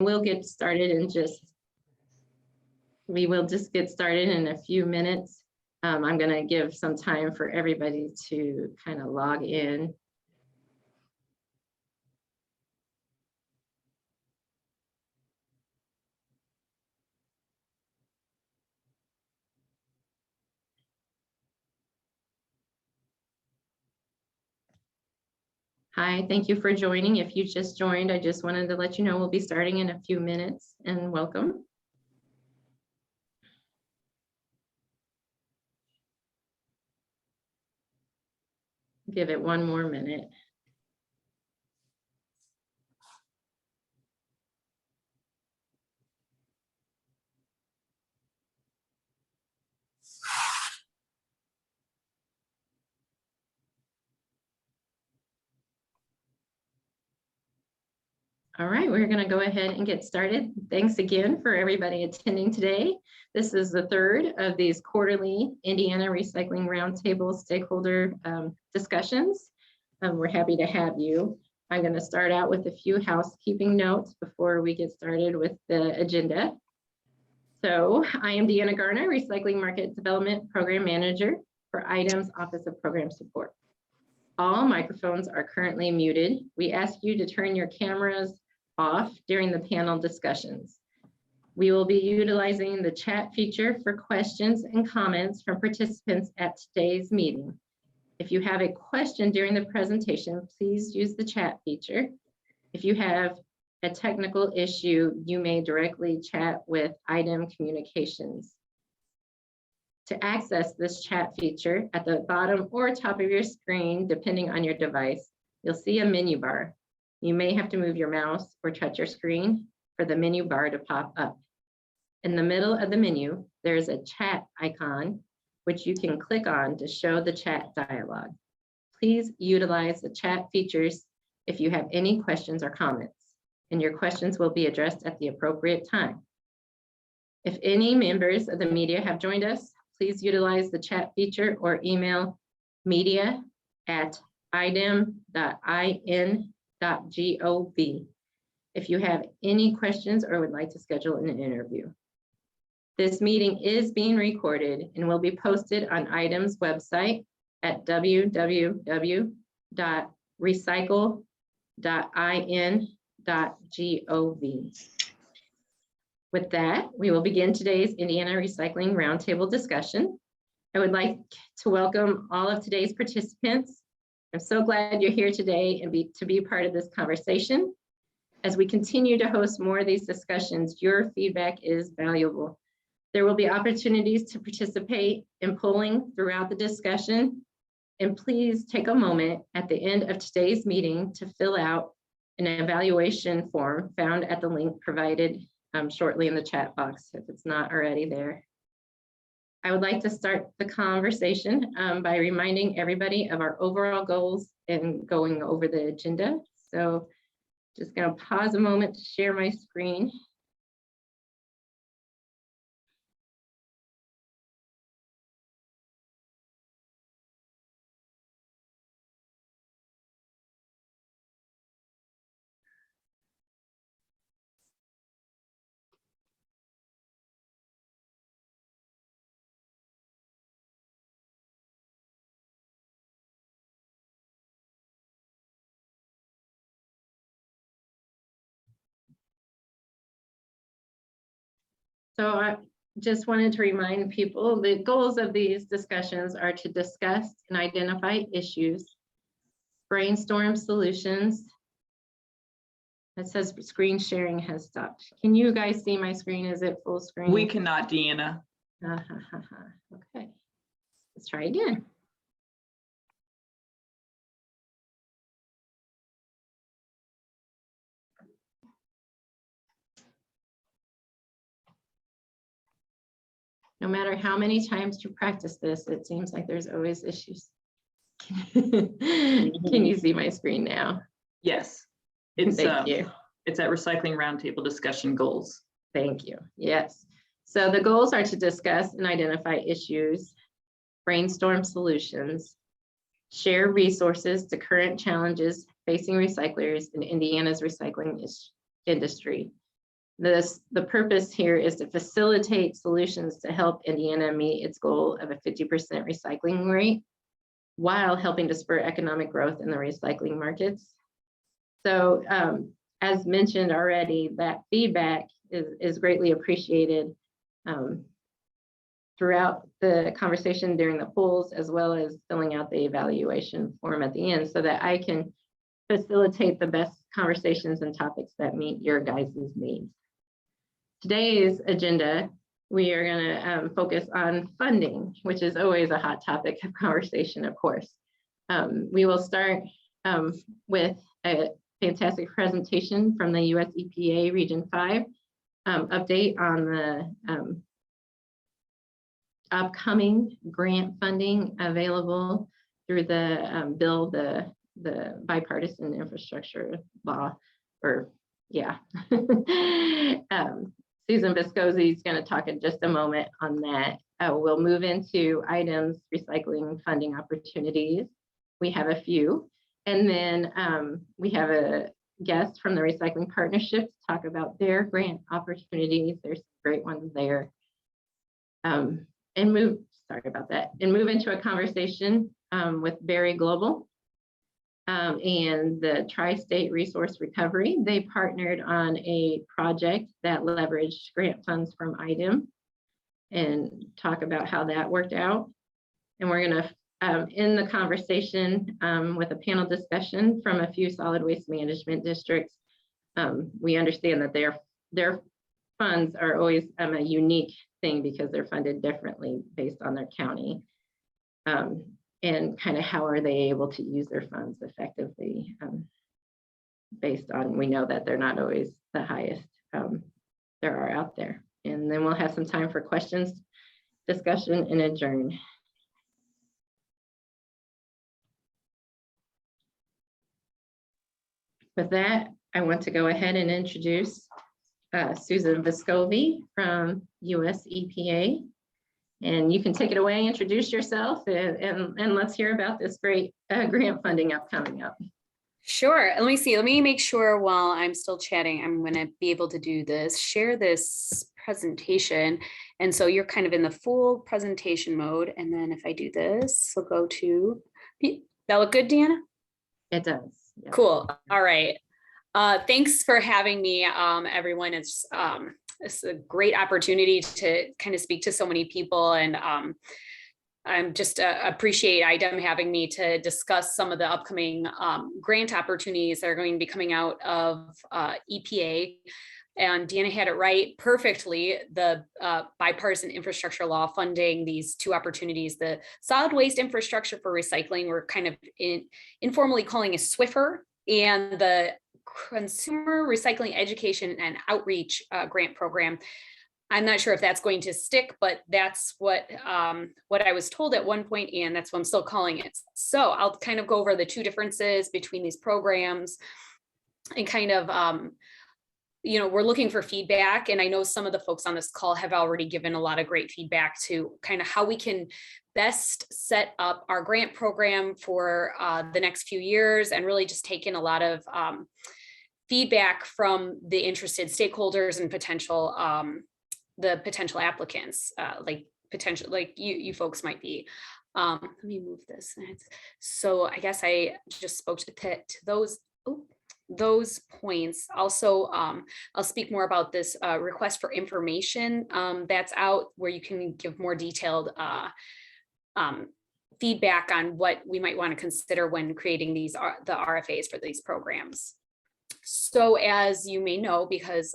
We'll get started in we will just get started in a few minutes. I'm going to give some time for everybody to kind of log in. Hi, thank you for joining. If you just joined, I just wanted to let you know we'll be starting in a few minutes, and welcome. Give it one more minute. All right, we're going to go ahead and get started. Thanks again for everybody attending today. This is the third of these quarterly Indiana Recycling Roundtable stakeholder discussions. We're happy to have you. I'm going to start out with a few housekeeping notes before we get started with the agenda. So I am Deanna Garner, Recycling Market Development Program Manager for IDEM's Office of Program Support. All microphones are currently muted. We ask you to turn your cameras off during the panel discussions. We will be utilizing the chat feature for questions and comments from participants at today's meeting. If you have a question during the presentation, please use the chat feature. If you have a technical issue, you may directly chat with IDEM Communications. To access this chat feature, at the bottom or top of your screen, depending on your device, you'll see a menu bar. You may have to move your mouse or touch your screen for the menu bar to pop up. In the middle of the menu, there's a chat icon, which you can click on to show the chat dialog. Please utilize the chat features if you have any questions or comments, and your questions will be addressed at the appropriate time. If any members of the media have joined us, please utilize the chat feature or email media@idem.in.gov if you have any questions or would like to schedule an interview. This meeting is being recorded and will be posted on IDEM's website at www.recycle.in.gov. With that, we will begin today's Indiana Recycling Roundtable discussion. I would like to welcome all of today's participants. I'm so glad you're here today and to be part of this conversation. As we continue to host more of these discussions, your feedback is valuable. There will be opportunities to participate in polling throughout the discussion. And please take a moment at the end of today's meeting to fill out an evaluation form found at the link provided shortly in the chat box if it's not already there. I would like to start the conversation by reminding everybody of our overall goals and going over the agenda. So just going to pause a moment to share my screen. So I just wanted to remind people the goals of these discussions are to discuss and identify issues, brainstorm solutions. It says screen sharing has stopped. Can you guys see my screen? Is it full screen? We cannot, Deanna. Okay, let's try again. No matter how many times you practice this, it seems like there's always issues. Can you see my screen now? Yes. It's Thank you. It's at Recycling Roundtable discussion goals. Thank you. Yes. So the goals are to discuss and identify issues, brainstorm solutions, share resources to current challenges facing recyclers in Indiana's recycling industry, The purpose here is to facilitate solutions to help Indiana meet its goal of a 50% recycling rate while helping to spur economic growth in the recycling markets. So as mentioned already, that feedback is greatly appreciated throughout the conversation during the polls, as well as filling out the evaluation form at the end so that I can facilitate the best conversations and topics that meet your guys' needs. Today's agenda, we are going to focus on funding, which is always a hot topic of conversation, of course. We will start with a fantastic presentation from the US EPA Region 5 update on the upcoming grant funding available through the bill, the bipartisan infrastructure law, or yeah. Susan Viscosi is going to talk in just a moment on that. We'll move into items, recycling funding opportunities. We have a few. And then we have a guest from the Recycling Partnership to talk about their grant opportunities. There's great ones there. And move into a conversation with Berry Global and the Tri-State Resource Recovery. They partnered on a project that leveraged grant funds from IDEM and talk about how that worked out. And we're going to end the conversation with a panel discussion from a few solid waste management districts. We understand that their funds are always a unique thing because they're funded differently based on their county. And kind of how are they able to use their funds effectively based on, we know that they're not always the highest there are out there. And then we'll have some time for questions, discussion, and adjourn. With that, I want to go ahead and introduce Susan Viscosi from US EPA. And you can take it away, introduce yourself, and let's hear about this great grant funding coming up. Sure. Let me see. Let me make sure while I'm still chatting, I'm going to be able to do this, share this presentation. And so you're kind of in the full presentation mode. And then if I do this, we'll go to, that look good, Deanna? It does. Yeah. Cool. All right. Thanks for having me, everyone. It's a great opportunity to kind of speak to so many people, and I'm just appreciate IDEM having me to discuss some of the upcoming grant opportunities that are going to be coming out of EPA. And Deanna had it right perfectly. The bipartisan infrastructure law funding these two opportunities, the solid waste infrastructure for recycling, we're kind of informally calling a SWIFR, and the Consumer Recycling Education and Outreach grant program. I'm not sure if that's going to stick, but that's what I was told at one point, and that's what I'm still calling it. So I'll kind of go over the two differences between these programs and kind of, we're looking for feedback. And I know some of the folks on this call have already given a lot of great feedback to kind of how we can best set up our grant program for the next few years, and really just take in a lot of feedback from the interested stakeholders and potential applicants, like you folks might be. Let me move this. So I guess I just spoke to those points. Also, I'll speak more about this request for information that's out, where you can give more detailed feedback on what we might want to consider when creating the RFAs for these programs. So as you may know, because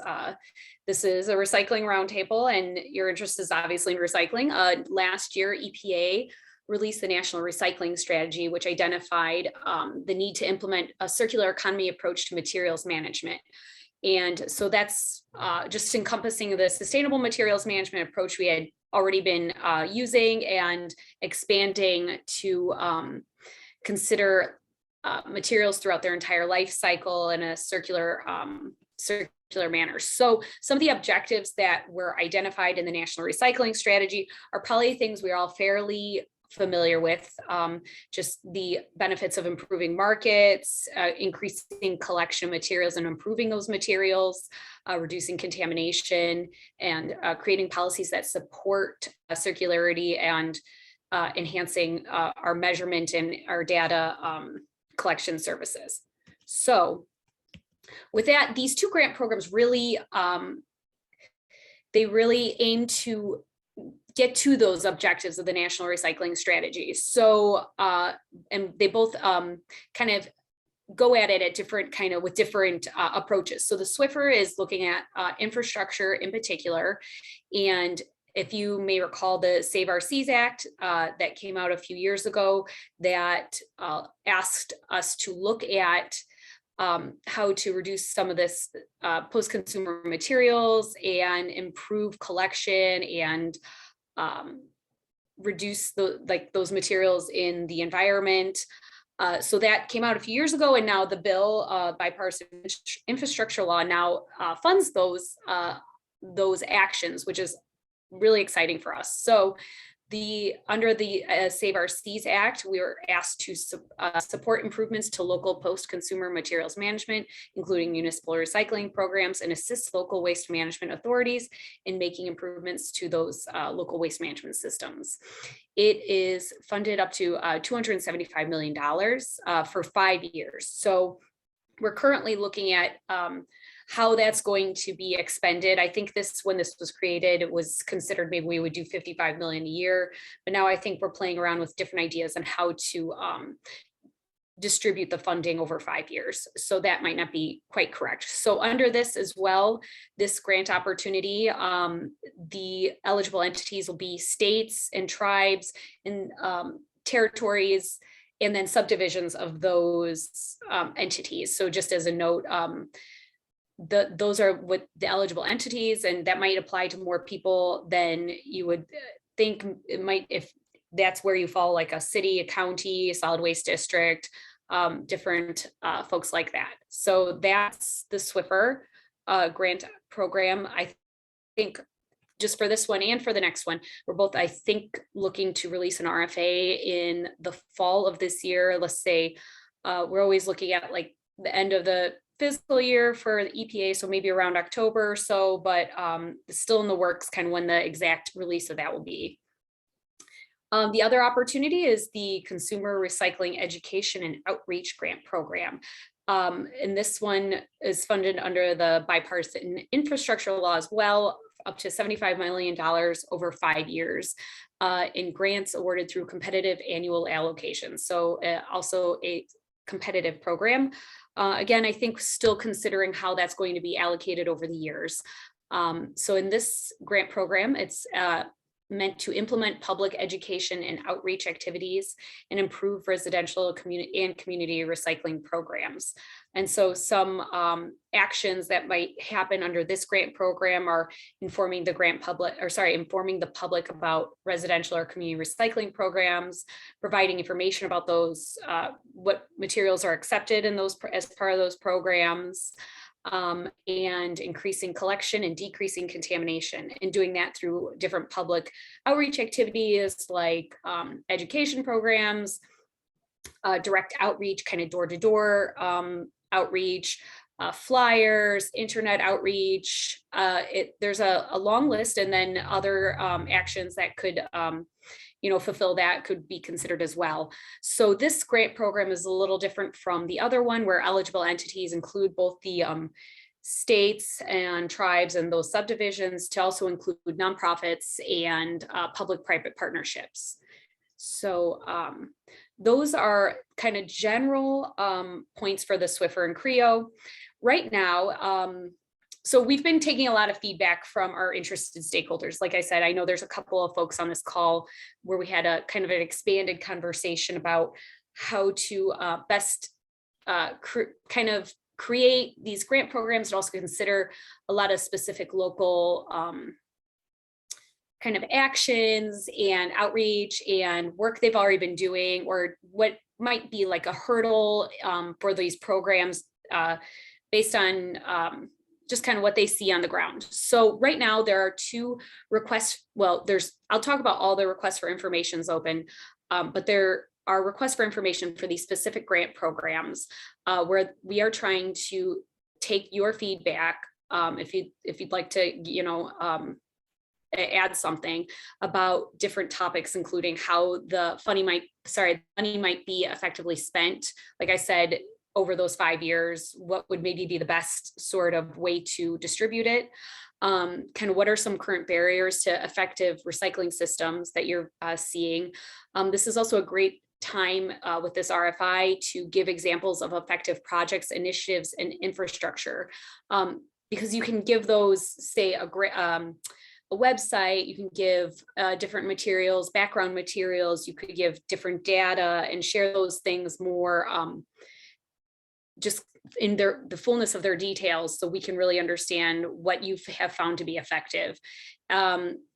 this is a recycling roundtable and your interest is obviously in recycling, last year EPA released the National Recycling Strategy, which identified the need to implement a circular economy approach to materials management. And so that's just encompassing the sustainable materials management approach we had already been using, and expanding to consider materials throughout their entire life cycle in a circular manner. So some of the objectives that were identified in the National Recycling Strategy are probably things we're all fairly familiar with, just the benefits of improving markets, increasing collection materials and improving those materials, reducing contamination, and creating policies that support circularity and enhancing our measurement and our data collection services. So with that, these two grant programs really, they really aim to get to those objectives of the National Recycling Strategy. So, and they both kind of go at it at different with different approaches. So the Swiffer is looking at infrastructure in particular. And if you may recall the Save Our Seas Act that came out a few years ago that asked us to look at how to reduce some of this post-consumer materials and improve collection and reduce those materials in the environment. So that came out a few years ago, and now the bill, bipartisan infrastructure law, now funds those actions, which is really exciting for us. So under the Save Our Seas Act, we were asked to support improvements to local post-consumer materials management, including municipal recycling programs, and assist local waste management authorities in making improvements to those local waste management systems. It is funded up to $275 million for 5 years. So we're currently looking at how that's going to be expended. I think when this was created, it was considered maybe we would do 55 million a year, but now I think we're playing around with different ideas on how to distribute the funding over 5 years. So that might not be quite correct. So under this as well, this grant opportunity, the eligible entities will be states and tribes and territories, and then subdivisions of those entities. So just as a note, those are what the eligible entities, and that might apply to more people than you would think it might if that's where you fall, like a city, a county, a solid waste district, different folks like that. So that's the Swiffer grant program. I think just for this one and for the next one, we're both, I think, looking to release an RFA in the fall of this year. Let's say we're always looking at like the end of the fiscal year for the EPA, so maybe around October or so, but it's still in the works kind of when the exact release of that will be. The other opportunity is the Consumer Recycling Education and Outreach Grant Program. And this one is funded under the bipartisan infrastructure law as well, up to $75 million over 5 years in grants awarded through competitive annual allocations. So also a competitive program. Again, I think still considering how that's going to be allocated over the years. So in this grant program, it's meant to implement public education and outreach activities and improve residential community recycling programs. And so some actions that might happen under this grant program are informing the public about residential or community recycling programs, providing information about those, what materials are accepted in those as part of those programs, and increasing collection and decreasing contamination, and doing that through different public outreach activities like education programs, direct outreach, kind of door-to-door outreach, flyers, internet outreach. There's a long list, and then other actions that could fulfill that could be considered as well. So this grant program is a little different from the other one, where eligible entities include both the states and tribes and those subdivisions, to also include nonprofits and public-private partnerships. So those are kind of general points for the Swiffer and CREO. Right now, so we've been taking a lot of feedback from our interested stakeholders. Like I said, I know there's a couple of folks on this call where we had a kind of an expanded conversation about how to best kind of create these grant programs, and also consider a lot of specific local kind of actions and outreach and work they've already been doing, or what might be like a hurdle for these programs based on just kind of what they see on the ground. So right now there are 2 requests. Well, I'll talk about all the requests for information's open. but there are requests for information for these specific grant programs where we are trying to take your feedback. If you'd like to, add something about different topics, including how the money might be effectively spent. Like I said, over those 5 years, what would maybe be the best sort of way to distribute it? Kind of what are some current barriers to effective recycling systems that you're seeing? This is also a great time with this RFI to give examples of effective projects, initiatives, and infrastructure, because you can give those, say, a website, you can give different materials, background materials, you could give different data and share those things more just in the fullness of their details, so we can really understand what you have found to be effective.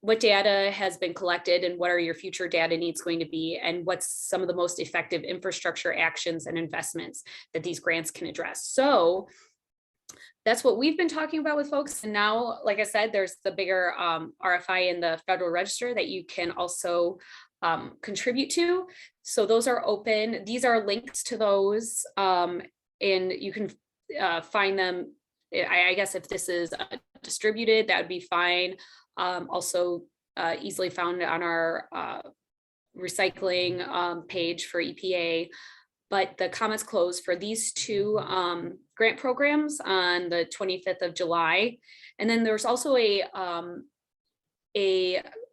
What data has been collected and what are your future data needs going to be, and what's some of the most effective infrastructure actions and investments that these grants can address. So that's what we've been talking about with folks. And now, like I said, there's the bigger RFI in the Federal Register that you can also contribute to. So those are open. These are links to those, and you can find them. I guess if this is distributed, that would be fine. Also easily found on our recycling page for EPA. But the comments close for these two grant programs on the 25th of July. And then there's also a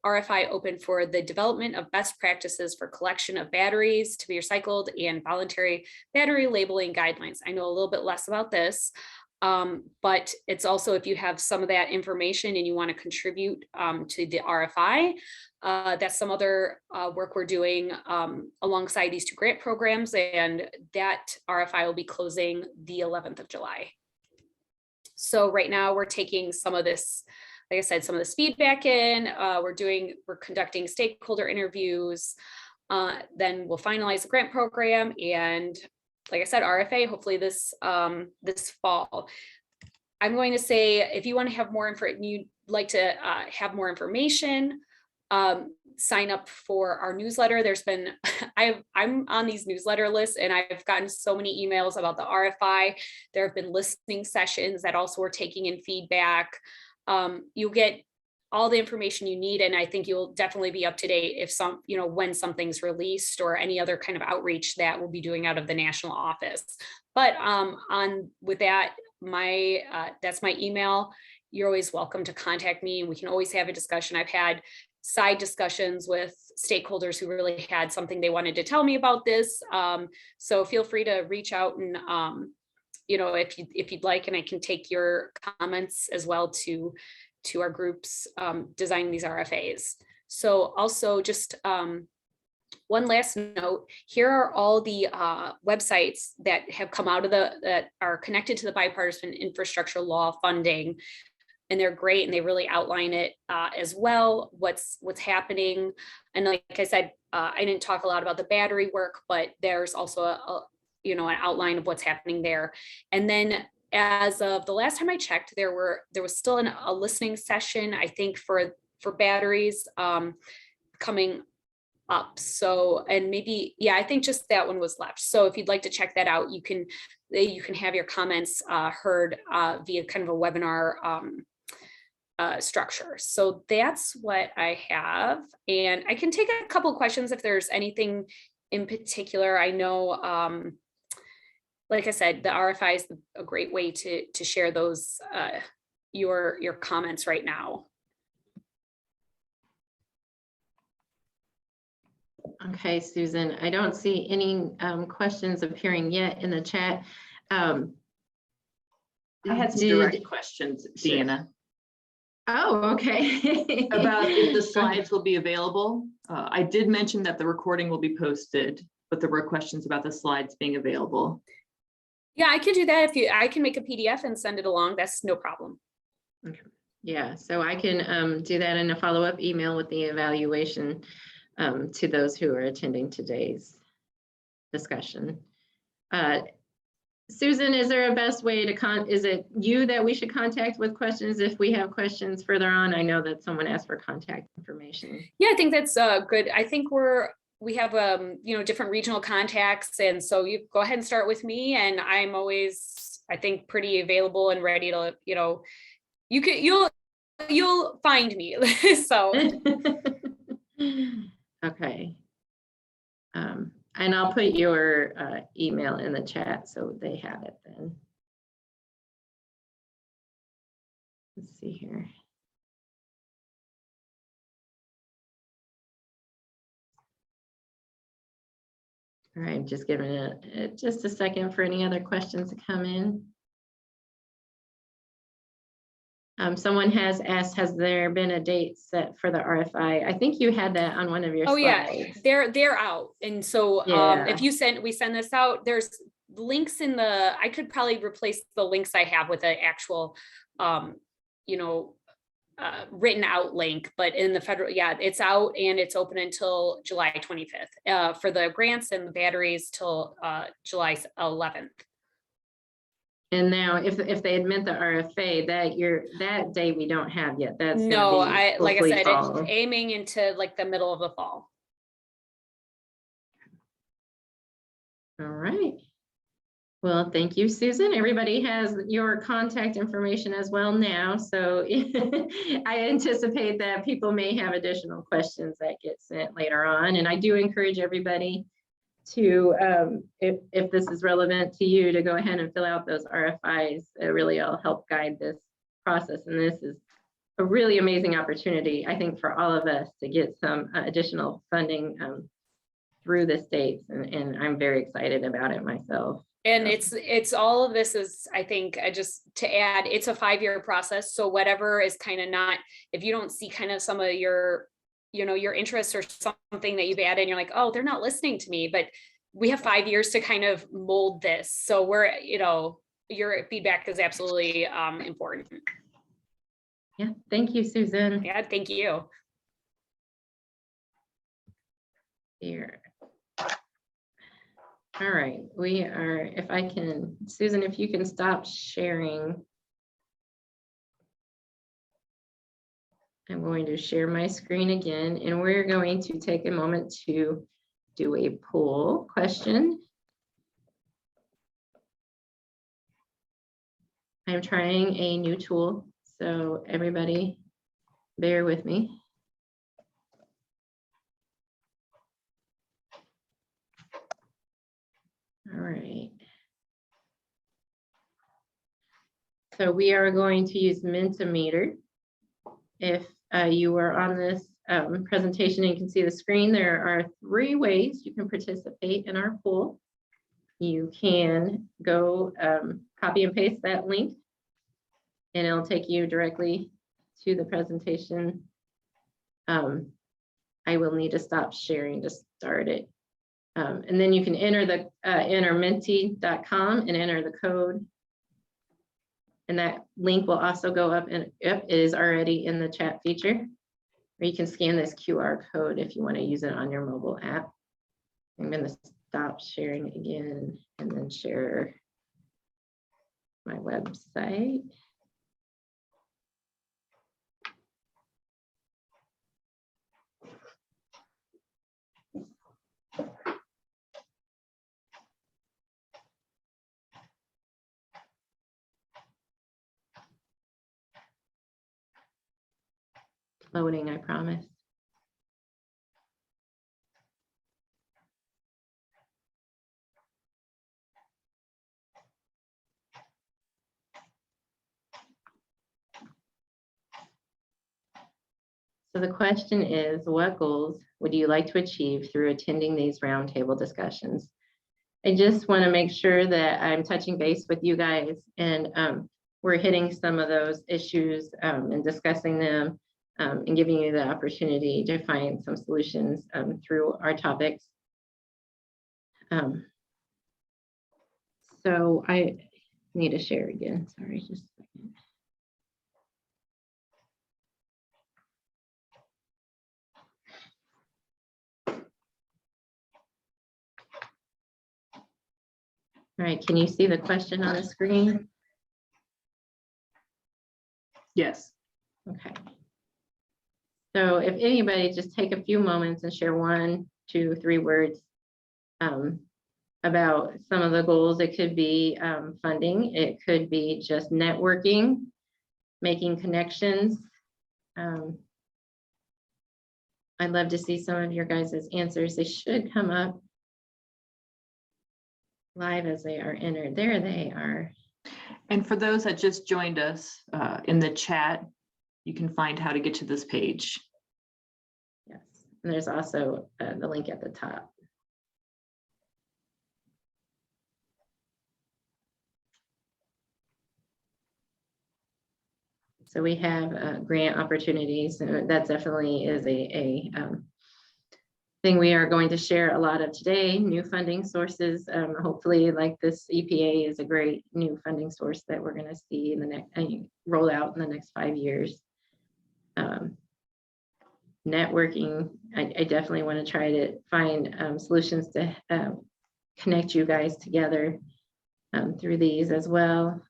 RFI open for the development of best practices for collection of batteries to be recycled and voluntary battery labeling guidelines. I know a little bit less about this, but it's also, if you have some of that information and you want to contribute to the RFI, that's some other work we're doing alongside these two grant programs, and that RFI will be closing the 11th of July. So right now we're taking some of this, like I said, some of this feedback in, we're conducting stakeholder interviews, then we'll finalize the grant program, and like I said, RFA, hopefully this fall. I'm going to say, if you want to have more info, you'd like to have more information, sign up for our newsletter. There's been, I'm on these newsletter lists, and I've gotten so many emails about the RFI. There have been listening sessions that also are taking in feedback. You'll get all the information you need, and I think you'll definitely be up to date if when something's released, or any other kind of outreach that we'll be doing out of the national office. But with that, that's my email. You're always welcome to contact me, and we can always have a discussion. I've had side discussions with stakeholders who really had something they wanted to tell me about this. So feel free to reach out, and if you'd like, and I can take your comments as well to our groups designing these RFAs. So also just one last note, here are all the websites that have come out of that are connected to the bipartisan infrastructure law funding. And they're great, and they really outline it as well, what's happening. And like I said, I didn't talk a lot about the battery work, but there's also an outline of what's happening there. And then, as of the last time I checked, there was still a listening session, I think, for batteries coming up. So, and maybe, I think just that one was left. So if you'd like to check that out, you can have your comments heard via kind of a webinar structure. So that's what I have, and I can take a couple of questions if there's anything in particular. I know, like I said, the RFI is a great way to share those your comments right now. Okay, Susan, I don't see any questions appearing yet in the chat. I had some direct questions, Deanna. Oh, okay. About if the slides will be available. I did mention that the recording will be posted, but there were questions about the slides being available. Yeah, I can do that. I can make a PDF and send it along. That's no problem. Okay. Yeah, so I can do that in a follow-up email with the evaluation to those who are attending today's discussion. Susan, is there a best way to is it you that we should contact with questions if we have questions further on? I know that someone asked for contact information. Yeah, I think that's good. I think we're we have, you know, different regional contacts. And so you go ahead and start with me, and I'm always, I think, pretty available and ready to, you know, you'll find me. So. Okay. And I'll put your email in the chat so they have it then. Let's see here. All right, just giving it just a second for any other questions to come in. Someone has asked, has there been a date set for the RFI? I think you had that on one of your Oh yeah, slides. they're out. And so Yeah. if we send this out, there's links in the, I could probably replace the links I have with an actual, you know, written out link, but in the federal, yeah, it's out and it's open until July 25th for the grants, and the batteries till July 11th. And now if they had meant the RFA, that day we don't have yet. That's No, gonna be like I hopefully said, fall. it's aiming into like the middle of the fall. All right. Well, thank you, Susan. Everybody has your contact information as well now. So I anticipate that people may have additional questions that get sent later on. And I do encourage everybody to, if this is relevant to you, to go ahead and fill out those RFIs. It really will help guide this process. And this is a really amazing opportunity, I think, for all of us to get some additional funding through the states. And I'm very excited about it myself. And it's all of this is, I think, just to add, it's a 5-year process. So whatever is kind of not, if you don't see kind of some of your, you know, your interests or something that you've added, and you're like, oh, they're not listening to me, but we have 5 years to kind of mold this. So we're, you know, your feedback is absolutely important. Yeah, thank you, Susan. Yeah, thank you. Here. All right, we are, if I can, Susan, if you can stop sharing. I'm going to share my screen again, and we're going to take a moment to do a poll question. I'm trying a new tool, so everybody bear with me. All right. So we are going to use Mentimeter. If you are on this presentation and you can see the screen, there are 3 ways you can participate in our poll. You can go copy and paste that link, and it'll take you directly to the presentation. I will need to stop sharing to start it. And then you can enter menti.com and enter the code. And that link will also go up, and it is already in the chat feature. Or you can scan this QR code if you want to use it on your mobile app. I'm going to stop sharing again and then share my website. Loading, I promise. So the question is, what goals would you like to achieve through attending these roundtable discussions? I just want to make sure that I'm touching base with you guys, and we're hitting some of those issues and discussing them and giving you the opportunity to find some solutions through our topics. So I need to share again. Sorry, just a second. All right, can you see the question on the screen? Yes. Okay. So if anybody just take a few moments and share 1, 2-3 words about some of the goals. It could be funding, it could be just networking, making connections. I'd love to see some of your guys' answers. They should come up live as they are entered. There they are. And for those that just joined us in the chat, you can find how to get to this page. Yes, and there's also the link at the top. So we have grant opportunities. That definitely is a thing we are going to share a lot of today. New funding sources. Hopefully, like this EPA is a great new funding source that we're going to see in the next roll out in the next 5 years. Networking. I definitely want to try to find solutions to connect you guys together through these as well.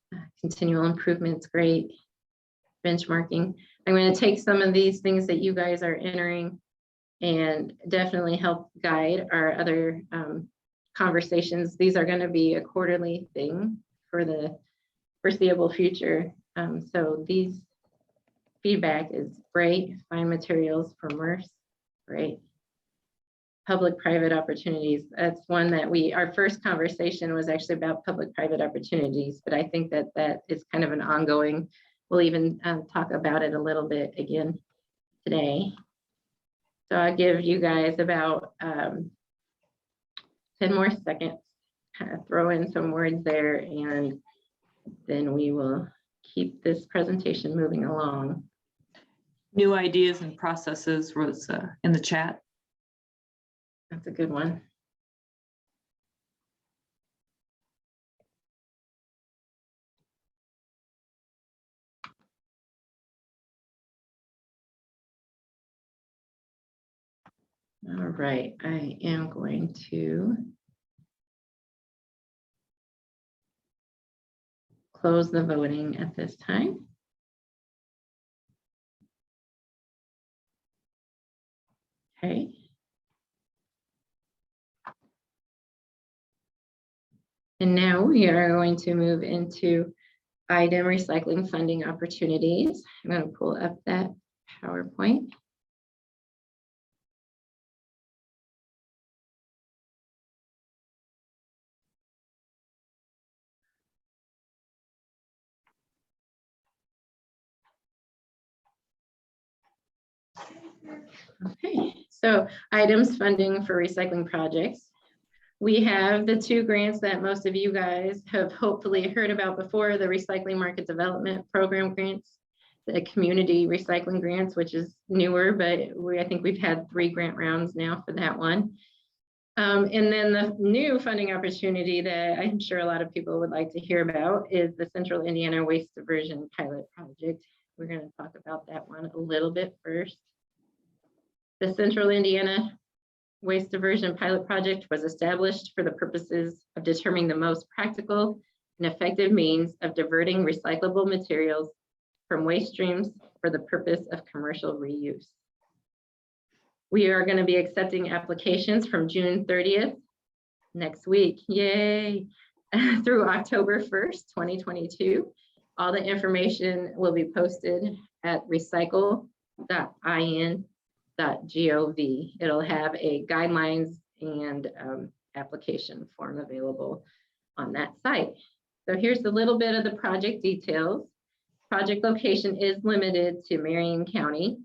Continual improvements, great. Benchmarking. I'm going to take some of these things that you guys are entering and definitely help guide our other conversations. These are going to be a quarterly thing for the foreseeable future. So these feedback is great. Find materials for MERS, great. Public-private opportunities. That's one that our first conversation was actually about public-private opportunities, but I think that that is kind of an ongoing. We'll even talk about it a little bit again today. So I'll give you guys about 10 more seconds, kind of throw in some words there, and then we will keep this presentation moving along. New ideas and processes was in the chat. That's a good one. All right, I am going to close the voting at this time. Okay. And now we are going to move into item recycling funding opportunities. I'm going to pull up that PowerPoint. Okay, so items funding for recycling projects. We have the 2 grants that most of you guys have hopefully heard about before, the Recycling Market Development Program grants, the Community Recycling grants, which is newer, but I think we've had 3 grant rounds now for that one. And then the new funding opportunity that I'm sure a lot of people would like to hear about is the Central Indiana Waste Diversion Pilot Project. We're going to talk about that one a little bit first. The Central Indiana Waste Diversion Pilot Project was established for the purposes of determining the most practical and effective means of diverting recyclable materials from waste streams for the purpose of commercial reuse. We are going to be accepting applications from June 30th, next week, yay, through October 1st, 2022. All the information will be posted at recycle.in.gov. It'll have a guidelines and application form available on that site. So here's a little bit of the project details. Project location is limited to Marion County,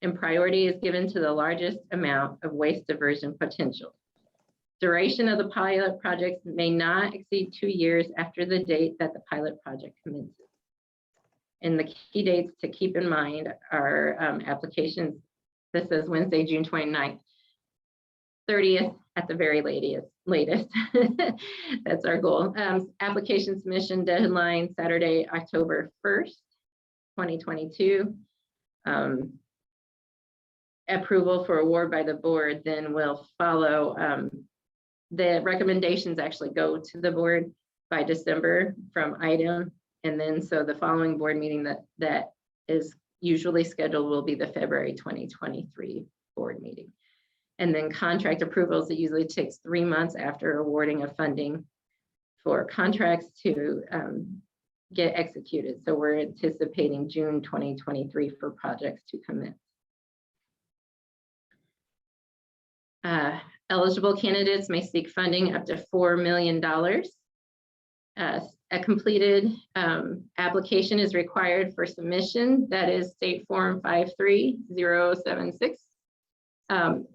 and priority is given to the largest amount of waste diversion potential. Duration of the pilot project may not exceed 2 years after the date that the pilot project commences. And the key dates to keep in mind are applications. This is Wednesday, June 29th, 30th at the very latest. That's our goal. Application submission deadline, Saturday, October 1st, 2022. Approval for award by the board then will follow. The recommendations actually go to the board by December from item. And then so the following board meeting that is usually scheduled will be the February 2023 board meeting. And then contract approvals, it usually takes 3 months after awarding of funding for contracts to get executed. So we're anticipating June 2023 for projects to commence. Eligible candidates may seek funding up to $4 million. A completed application is required for submission. That is State Form 53076.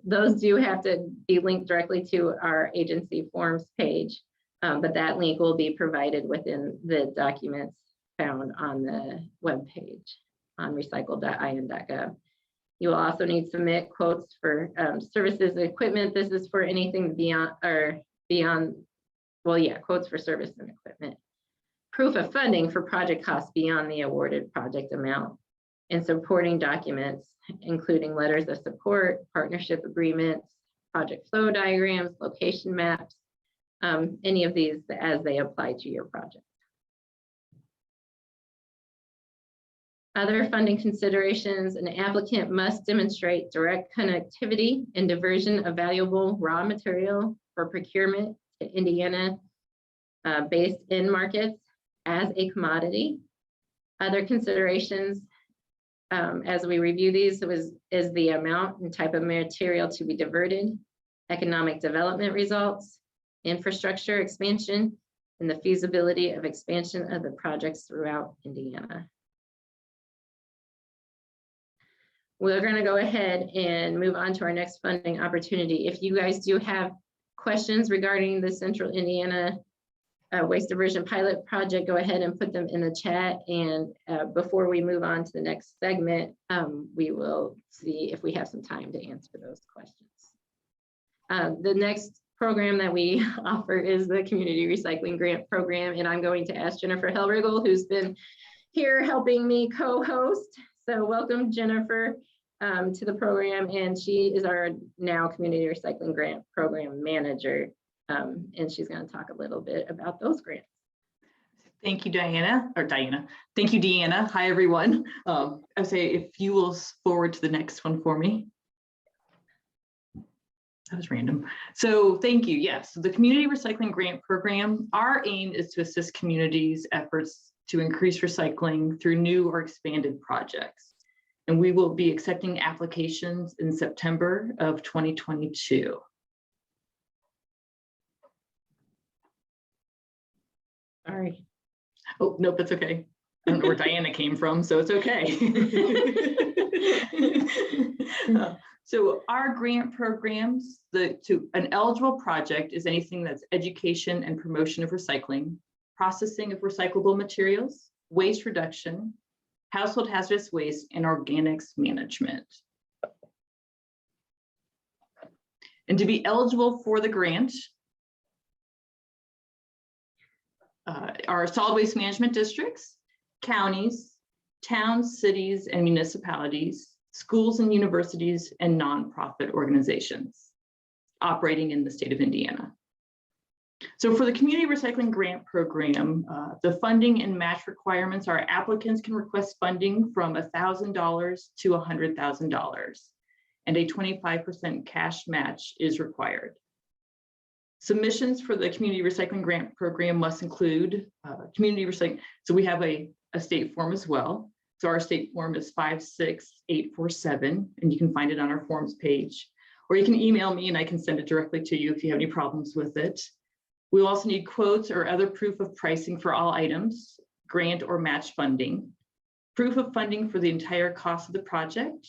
Those do have to be linked directly to our agency forms page, but that link will be provided within the documents found on the web page on recycle.in.gov. You will also need to submit quotes for services and equipment. This is for anything beyond, quotes for service and equipment. Proof of funding for project costs beyond the awarded project amount, and supporting documents, including letters of support, partnership agreements, project flow diagrams, location maps, any of these as they apply to your project. Other funding considerations: an applicant must demonstrate direct connectivity and diversion of valuable raw material for procurement to Indiana based in markets as a commodity. Other considerations as we review these is the amount and type of material to be diverted, economic development results, infrastructure expansion, and the feasibility of expansion of the projects throughout Indiana. We're going to go ahead and move on to our next funding opportunity. If you guys do have questions regarding the Central Indiana Waste Diversion Pilot Project, go ahead and put them in the chat. And before we move on to the next segment, we will see if we have some time to answer those questions. The next program that we offer is the Community Recycling Grant Program. And I'm going to ask Jennifer Hellriegel, who's been here helping me co-host. So welcome, Jennifer, to the program. And she is our now Community Recycling Grant Program Manager. And she's going to talk a little bit about those grants. Thank you, Diana. Thank you, Deanna. Hi, everyone. I say if you will forward to the next one for me. That was random. So thank you. Yes, so the Community Recycling Grant Program, our aim is to assist communities' efforts to increase recycling through new or expanded projects. And we will be accepting applications in September of 2022. Sorry. Oh, nope, that's okay. I don't know where Diana came from, so it's okay. So our grant programs, an eligible project is anything that's education and promotion of recycling, processing of recyclable materials, waste reduction, household hazardous waste, and organics management. And to be eligible for the grant, are solid waste management districts, counties, towns, cities, and municipalities, schools and universities, and nonprofit organizations operating in the state of Indiana. So for the Community Recycling Grant Program, the funding and match requirements are applicants can request funding from $1,000 to $100,000, and a 25% cash match is required. Submissions for the Community Recycling Grant Program must include community recycling. So we have a state form as well. So our state form is 56847, and you can find it on our forms page. Or you can email me and I can send it directly to you if you have any problems with it. We'll also need quotes or other proof of pricing for all items, grant or match funding, proof of funding for the entire cost of the project.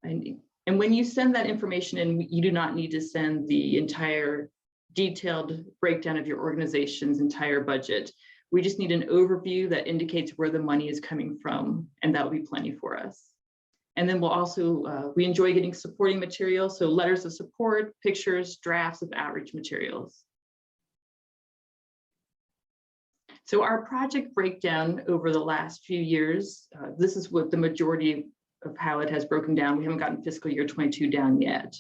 And when you send that information in, you do not need to send the entire detailed breakdown of your organization's entire budget. We just need an overview that indicates where the money is coming from, and that will be plenty for us. And then we'll also, we enjoy getting supporting materials, so letters of support, pictures, drafts of outreach materials. So our project breakdown over the last few years, this is what the majority of how it has broken down. We haven't gotten fiscal year 22 down yet.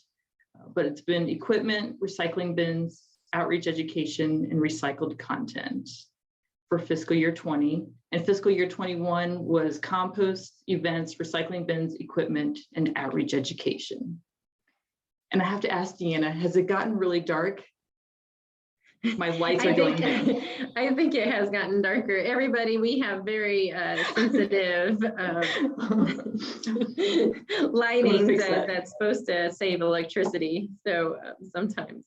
But it's been equipment, recycling bins, outreach education, and recycled content for fiscal year 20. And fiscal year 21 was compost, events, recycling bins, equipment, and outreach education. And I have to ask Deanna, has it gotten really dark? My lights are going dim. I think it has gotten darker. Everybody, we have very sensitive lighting that's supposed to save electricity. So sometimes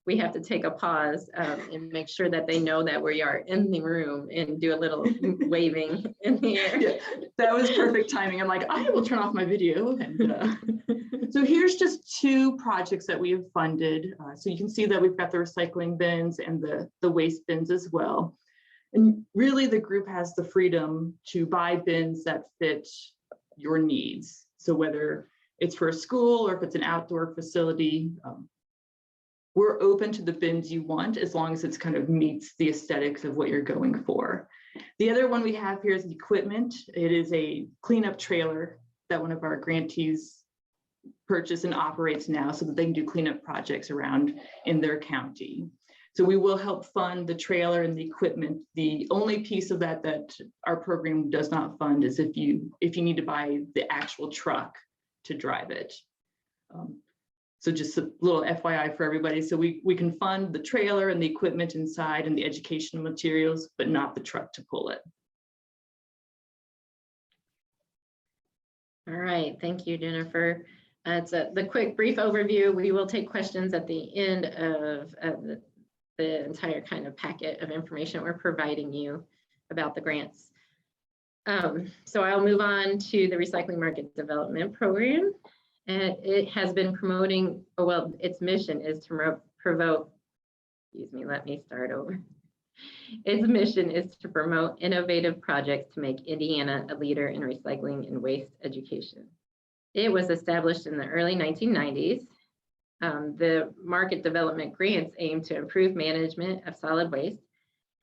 we have to take a pause and make sure that they know that we are in the room and do a little waving in the air. Yeah, that was perfect timing. I'm like, I will turn off my video. And so here's just two projects that we have funded. So you can see that we've got the recycling bins and the waste bins as well. And really the group has the freedom to buy bins that fit your needs. So whether it's for a school or if it's an outdoor facility, we're open to the bins you want as long as it's kind of meets the aesthetics of what you're going for. The other one we have here is equipment. It is a cleanup trailer that one of our grantees purchase and operates now so that they can do cleanup projects around in their county. So we will help fund the trailer and the equipment. The only piece of that that our program does not fund is if you need to buy the actual truck to drive it. So just a little FYI for everybody. So we can fund the trailer and the equipment inside and the educational materials, but not the truck to pull it. All right, thank you, Jennifer. It's the quick brief overview. We will take questions at the end of the entire kind of packet of information we're providing you about the grants. So I'll move on to the Recycling Market Development Program. And it has been promoting, well, its mission is to promote, excuse me, let me start over. Its mission is to promote innovative projects to make Indiana a leader in recycling and waste education. It was established in the early 1990s. The market development grants aim to improve management of solid waste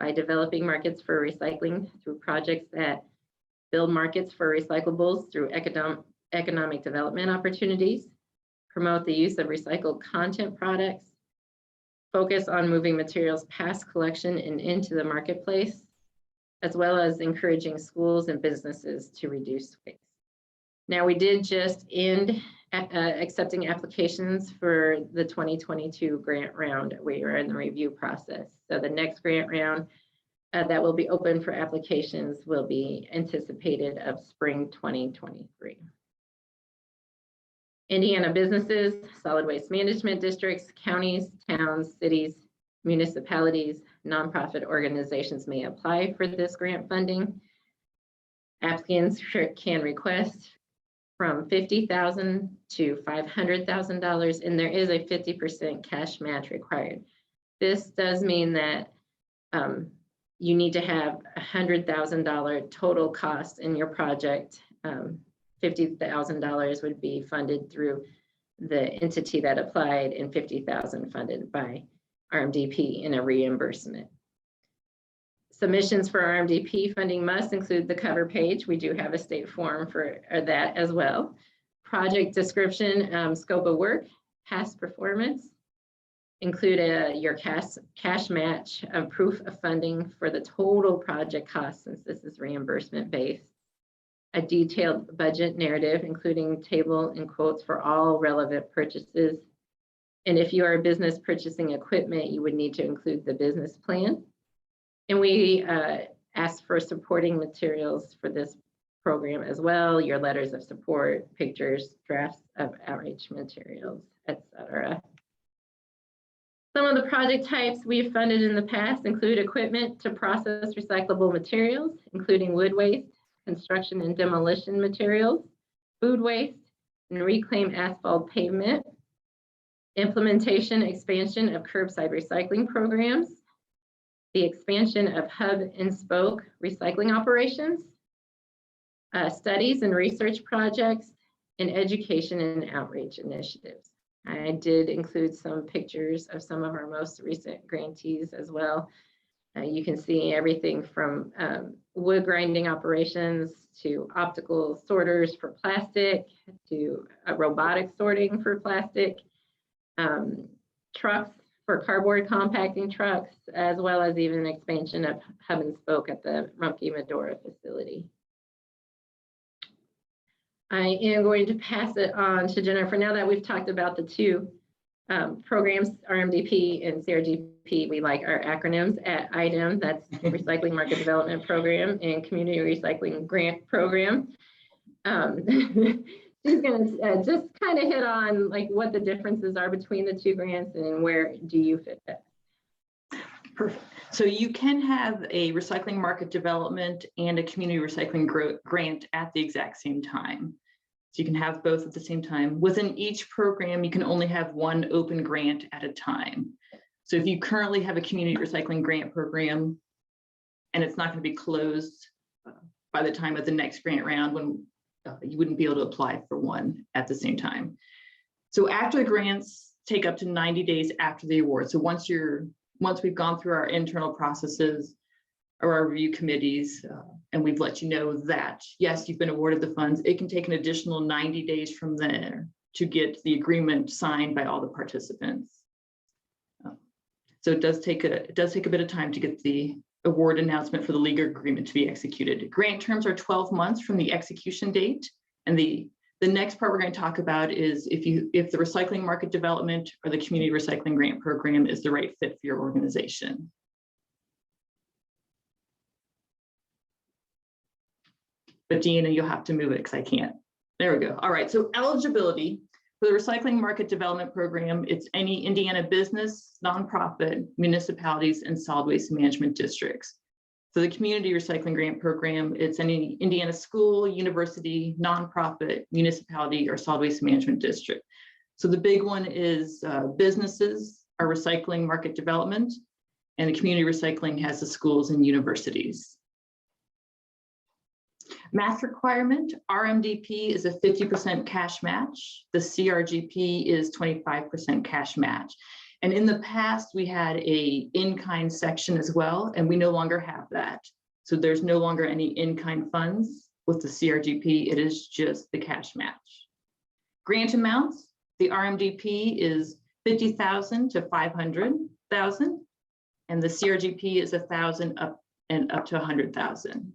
by developing markets for recycling through projects that build markets for recyclables through economic development opportunities, promote the use of recycled content products, focus on moving materials past collection and into the marketplace, as well as encouraging schools and businesses to reduce waste. Now, we did just end accepting applications for the 2022 grant round. We are in the review process. So the next grant round that will be open for applications will be anticipated of spring 2023. Indiana businesses, solid waste management districts, counties, towns, cities, municipalities, nonprofit organizations may apply for this grant funding. Applicants can request from $50,000 to $500,000, and there is a 50% cash match required. This does mean that you need to have $100,000 total cost in your project. $50,000 would be funded through the entity that applied and $50,000 funded by RMDP in a reimbursement. Submissions for RMDP funding must include the cover page. We do have a state form for that as well. Project description, scope of work, past performance, include your cash match, proof of funding for the total project cost, since this is reimbursement based. A detailed budget narrative, including table and quotes for all relevant purchases. And if you are a business purchasing equipment, you would need to include the business plan. And we ask for supporting materials for this program as well, your letters of support, pictures, drafts of outreach materials, etc. Some of the project types we've funded in the past include equipment to process recyclable materials, including wood waste, construction and demolition materials, food waste, and reclaimed asphalt pavement, implementation, expansion of curbside recycling programs, the expansion of hub and spoke recycling operations, studies and research projects, and education and outreach initiatives. I did include some pictures of some of our most recent grantees as well. You can see everything from wood grinding operations to optical sorters for plastic to robotic sorting for plastic, trucks for cardboard compacting trucks, as well as even an expansion of hub and spoke at the Rumpke Medora facility. I am going to pass it on to Jennifer. Now that we've talked about the two programs, RMDP and CRGP, we like our acronyms at IDEM, that's Recycling Market Development Program, and Community Recycling Grant Program. She's going to just kind of hit on like what the differences are between the two grants and where do you fit that. Perfect. So you can have a recycling market development and a community recycling grant at the exact same time. So you can have both at the same time. Within each program, you can only have one open grant at a time. So if you currently have a community recycling grant program and it's not going to be closed by the time of the next grant round, when you wouldn't be able to apply for one at the same time. So after the grants take up to 90 days after the award. So once we've gone through our internal processes or our review committees, and we've let you know that, yes, you've been awarded the funds, it can take an additional 90 days from there to get the agreement signed by all the participants. So it does take a bit of time to get the award announcement for the legal agreement to be executed. Grant terms are 12 months from the execution date. And the next part we're going to talk about is if the recycling market development or the community recycling grant program is the right fit for your organization. But Deanna, you'll have to move it because I can't. There we go. All right, so eligibility for the recycling market development program, it's any Indiana business, nonprofit, municipalities, and solid waste management districts. For the community recycling grant program, it's any Indiana school, university, nonprofit, municipality, or solid waste management district. So the big one is businesses are recycling market development, and the community recycling has the schools and universities. Math requirement, RMDP is a 50% cash match. The CRGP is 25% cash match. And in the past, we had a in-kind section as well, and we no longer have that. So there's no longer any in-kind funds with the CRGP. It is just the cash match. Grant amounts, the RMDP is $50,000 to $500,000, and the CRGP is $1,000 up to $100,000.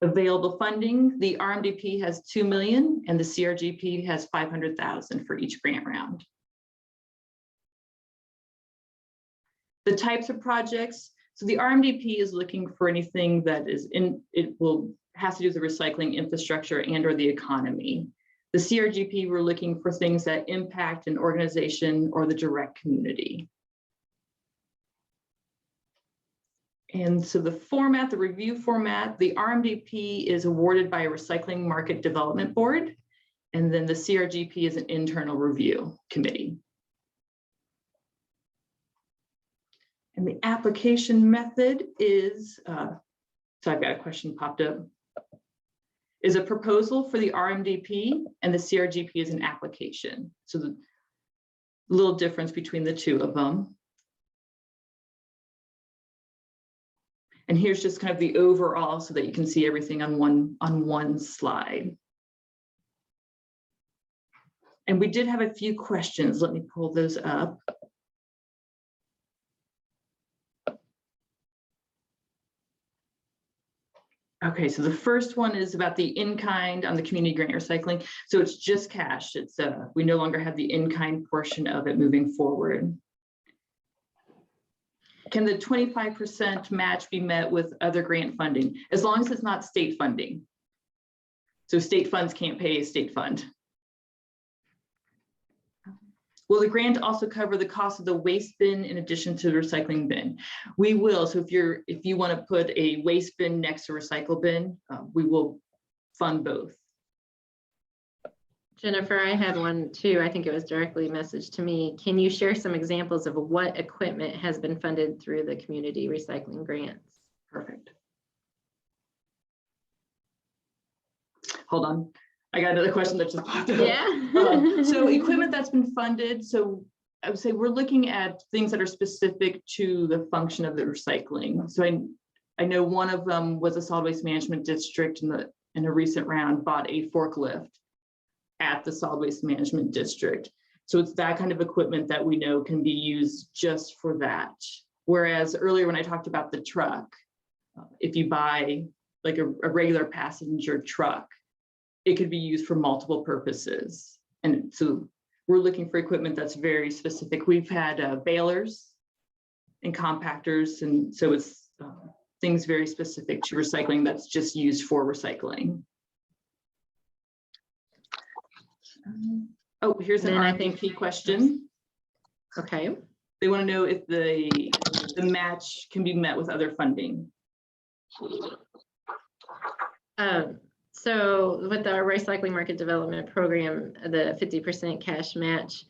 Available funding, the RMDP has $2 million and the CRGP has $500,000 for each grant round. The types of projects, so the RMDP is looking for anything that has to do with the recycling infrastructure and or the economy. The CRGP, we're looking for things that impact an organization or the direct community. And so the format, the review format, the RMDP is awarded by a recycling market development board, and then the CRGP is an internal review committee. And the application method is, so I've got a question popped up, is a proposal for the RMDP, and the CRGP is an application. So the little difference between the two of them. And here's just kind of the overall so that you can see everything on one slide. And we did have a few questions. Let me pull those up. Okay, so the first one is about the in-kind on the community grant recycling. So it's just cash. It's we no longer have the in-kind portion of it moving forward. Can the 25% match be met with other grant funding? As long as it's not state funding. So state funds can't pay a state fund. Will the grant also cover the cost of the waste bin in addition to the recycling bin? We will. So if you want to put a waste bin next to a recycle bin, we will fund both. Jennifer, I had one too. I think it was directly messaged to me. Can you share some examples of what equipment has been funded through the community recycling grants? Perfect. Hold on. I got another question that just popped up. Yeah. So equipment that's been funded. So I would say we're looking at things that are specific to the function of the recycling. So I know one of them was a solid waste management district in a recent round bought a forklift at the solid waste management district. So it's that kind of equipment that we know can be used just for that. Whereas earlier when I talked about the truck, if you buy like a regular passenger truck, it could be used for multiple purposes. And so we're looking for equipment that's very specific. We've had balers and compactors, and so it's things very specific to recycling that's just used for recycling. Oh, here's an RFP question. Okay. They want to know if the match can be met with other funding. So with our recycling market development program, the 50% cash match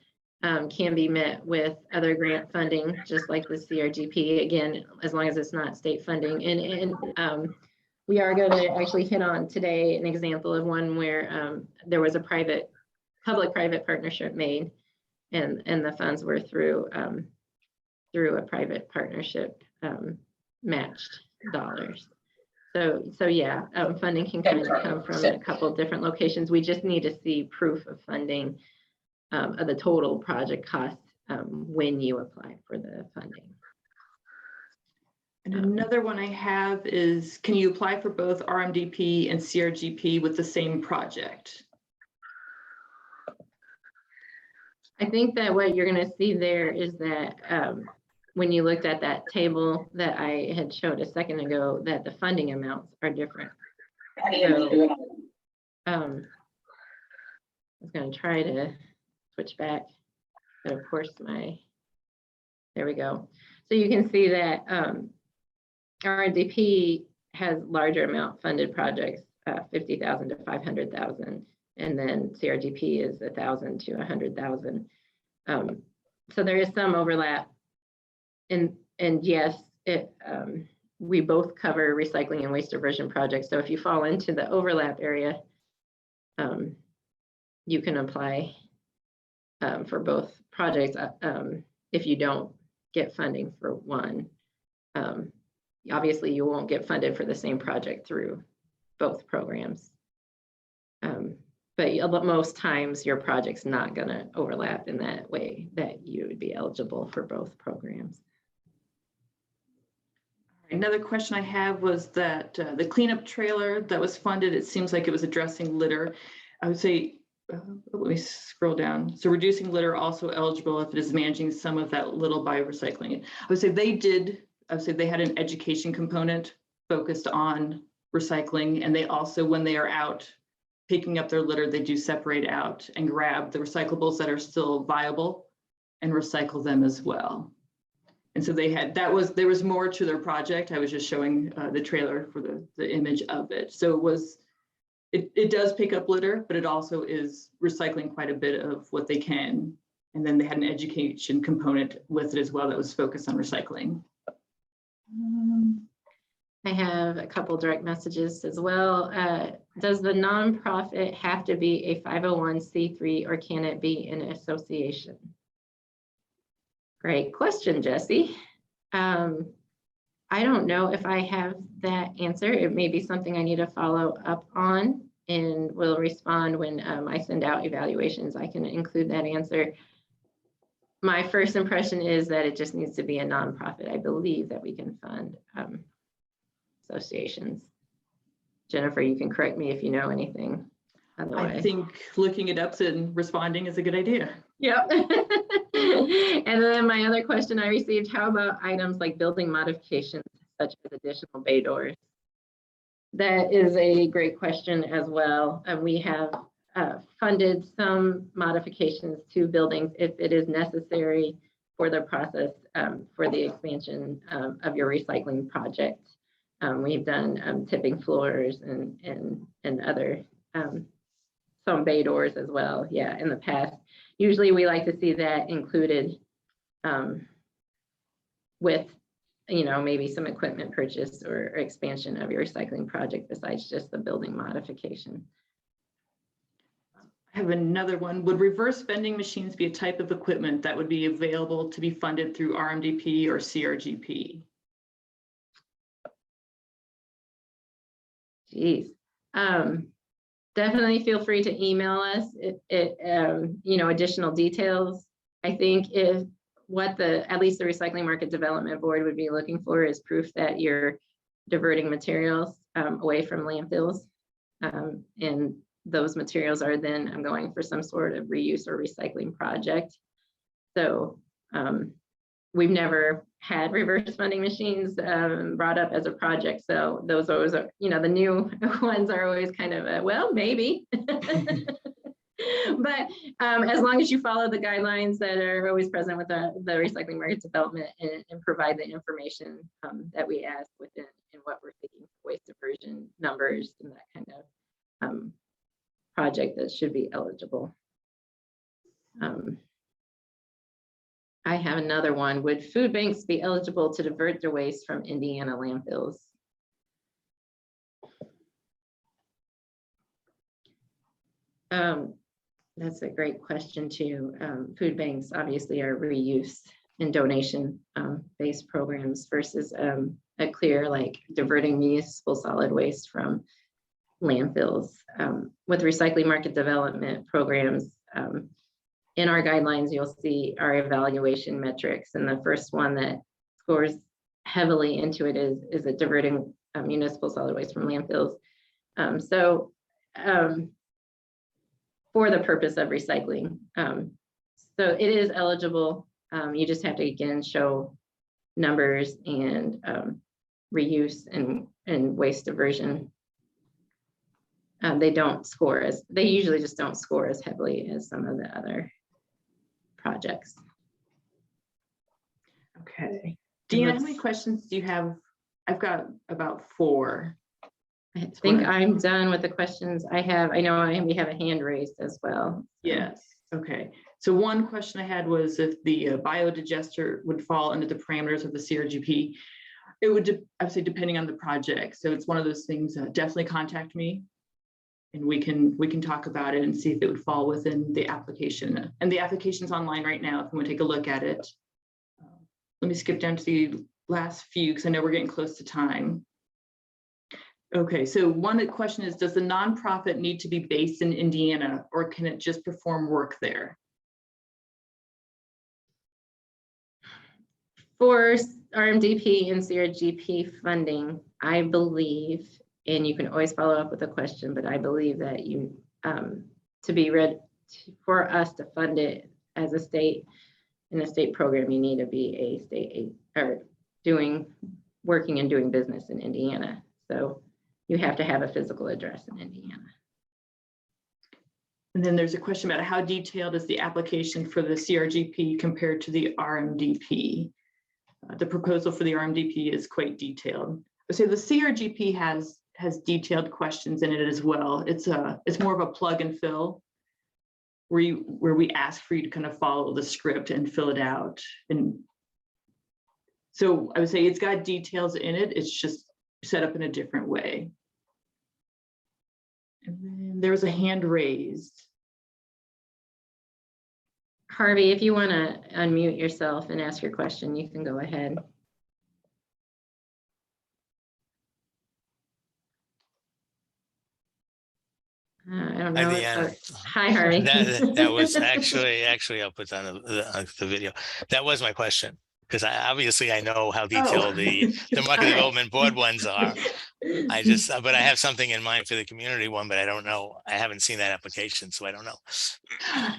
can be met with other grant funding, just like the CRGP, again, as long as it's not state funding. And we are going to actually hit on today an example of one where there was a public-private partnership made, and the funds were through a private partnership matched dollars. So yeah, funding can kind of come from a couple of different locations. We just need to see proof of funding of the total project cost when you apply for the funding. And another one I have is, can you apply for both RMDP and CRGP with the same project? I think that what you're going to see there is that when you looked at that table that I had showed a second ago, that the funding amounts are different. So I was going to try to switch back, but of course there we go. So you can see that RDP has larger amount funded projects, 50,000 to 500,000, and then CRGP is 1,000 to 100,000. So there is some overlap. And yes, we both cover recycling and waste diversion projects. So if you fall into the overlap area, you can apply for both projects. If you don't get funding for one, obviously you won't get funded for the same project through both programs. But most times your project's not going to overlap in that way that you would be eligible for both programs. Another question I have was that the cleanup trailer that was funded, it seems like it was addressing litter. I would say, let me scroll down. So reducing litter also eligible if it is managing some of that little by recycling. I would say they had an education component focused on recycling, and they also, when they are out picking up their litter, they do separate out and grab the recyclables that are still viable and recycle them as well. And so there was more to their project. I was just showing the trailer for the image of it. So it does pick up litter, but it also is recycling quite a bit of what they can. And then they had an education component with it as well that was focused on recycling. I have a couple direct messages as well. Does the nonprofit have to be a 501c3 or can it be an association? Great question, Jesse. I don't know if I have that answer. It may be something I need to follow up on, and will respond when I send out evaluations. I can include that answer. My first impression is that it just needs to be a nonprofit. I believe that we can fund associations. Jennifer, you can correct me if you know anything otherwise. I think looking it up and responding is a good idea. Yep. And then my other question I received, how about items like building modifications, such as additional bay doors? That is a great question as well. And we have funded some modifications to buildings if it is necessary for the process for the expansion of your recycling project. We've done tipping floors and other some bay doors as well. Yeah, in the past. Usually we like to see that included with, maybe some equipment purchase or expansion of your recycling project besides just the building modification. I have another one. Would reverse vending machines be a type of equipment that would be available to be funded through RMDP or CRGP? Geez. Definitely feel free to email us additional details. I think if what at least the Recycling Market Development Board would be looking for is proof that you're diverting materials away from landfills. And those materials are then going for some sort of reuse or recycling project. So we've never had reverse funding machines brought up as a project. So those always are, you know, the new ones are always kind of, well, maybe. But as long as you follow the guidelines that are always present with the recycling market development and provide the information that we ask within and what we're thinking, waste diversion numbers and that kind of project that should be eligible. I have another one. Would food banks be eligible to divert their waste from Indiana landfills? That's a great question too. Food banks obviously are reuse and donation based programs versus a clear like diverting municipal solid waste from landfills. With recycling market development programs, in our guidelines, you'll see our evaluation metrics. And the first one that scores heavily into it is a diverting municipal solid waste from landfills. For the purpose of recycling. So it is eligible. You just have to, again, show numbers and reuse and waste diversion. They don't score as, they usually just don't score as heavily as some of the other projects. Okay. Deanna, how many questions do you have? I've got about 4. I think I'm done with the questions I have. I know we have a hand raised as well. Yes. Okay. So one question I had was if the biodigester would fall under the parameters of the CRGP. It would, I would say, depending on the project. So it's one of those things. Definitely contact me, and we can talk about it and see if it would fall within the application. And the application's online right now. If you want to take a look at it. Let me skip down to the last few because I know we're getting close to time. Okay, so one question is, does the nonprofit need to be based in Indiana, or can it just perform work there? For RMDP and CRGP funding, I believe, and you can always follow up with a question, but I believe that you, to be ready for us to fund it as a state, in a state program, you need to be a state or working and doing business in Indiana. So you have to have a physical address in Indiana. And then there's a question about how detailed is the application for the CRGP compared to the RMDP? The proposal for the RMDP is quite detailed. So the CRGP has detailed questions in it as well. It's more of a plug and fill where we ask for you to kind of follow the script and fill it out. And so I would say it's got details in it. It's just set up in a different way. And then there was a hand raised. Harvey, if you want to unmute yourself and ask your question, you can go ahead. I don't know. Hi, Harvey. that was actually I'll put on the video. That was my question, because I know how detailed the market development board ones are. But I have something in mind for the community one, but I don't know. I haven't seen that application, so I don't know.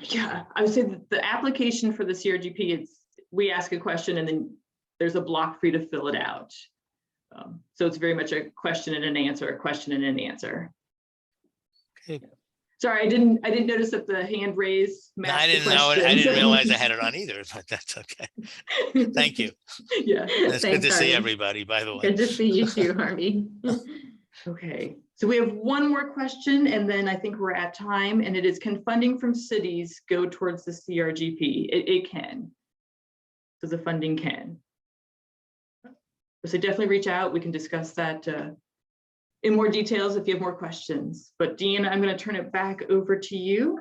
Yeah, I would say that the application for the CRGP, we ask a question and then there's a block for you to fill it out. So it's very much a question and an answer, a question and an answer. Okay. Sorry, I didn't notice that the hand raised. No, I didn't know it. I didn't realize I had it on either, but that's okay. Thank you. Yeah. It's good to see everybody, by the way. Good to see you too, Harvey. Okay, so we have one more question and then I think we're at time, and it is, can funding from cities go towards the CRGP? It can. So the funding can. So definitely reach out. We can discuss that in more details if you have more questions. But Deanna, I'm going to turn it back over to you.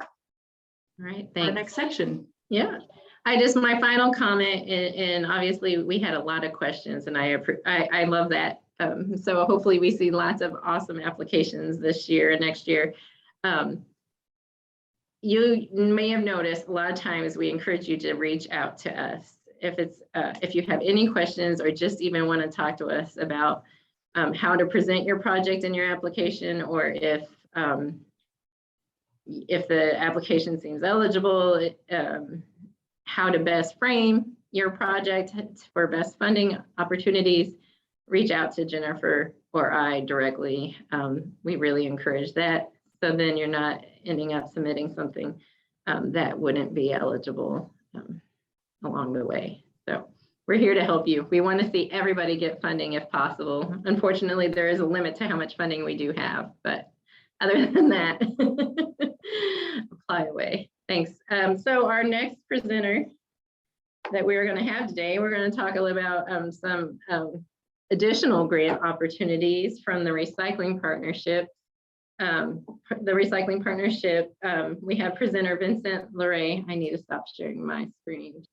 All right, For thanks. the next section. Yeah, my final comment, and obviously we had a lot of questions, and I love that. So hopefully we see lots of awesome applications this year and next year. You may have noticed a lot of times we encourage you to reach out to us if you have any questions or just even want to talk to us about how to present your project in your application, or if the application seems eligible, how to best frame your project for best funding opportunities, reach out to Jennifer or I directly. We really encourage that. So then you're not ending up submitting something that wouldn't be eligible along the way. So we're here to help you. We want to see everybody get funding if possible. Unfortunately, there is a limit to how much funding we do have, but other than that, apply away. Thanks. So our next presenter that we're going to have today, we're going to talk a little about some additional grant opportunities from the Recycling Partnership. We have presenter Vincent Luray. I need to stop sharing my screen.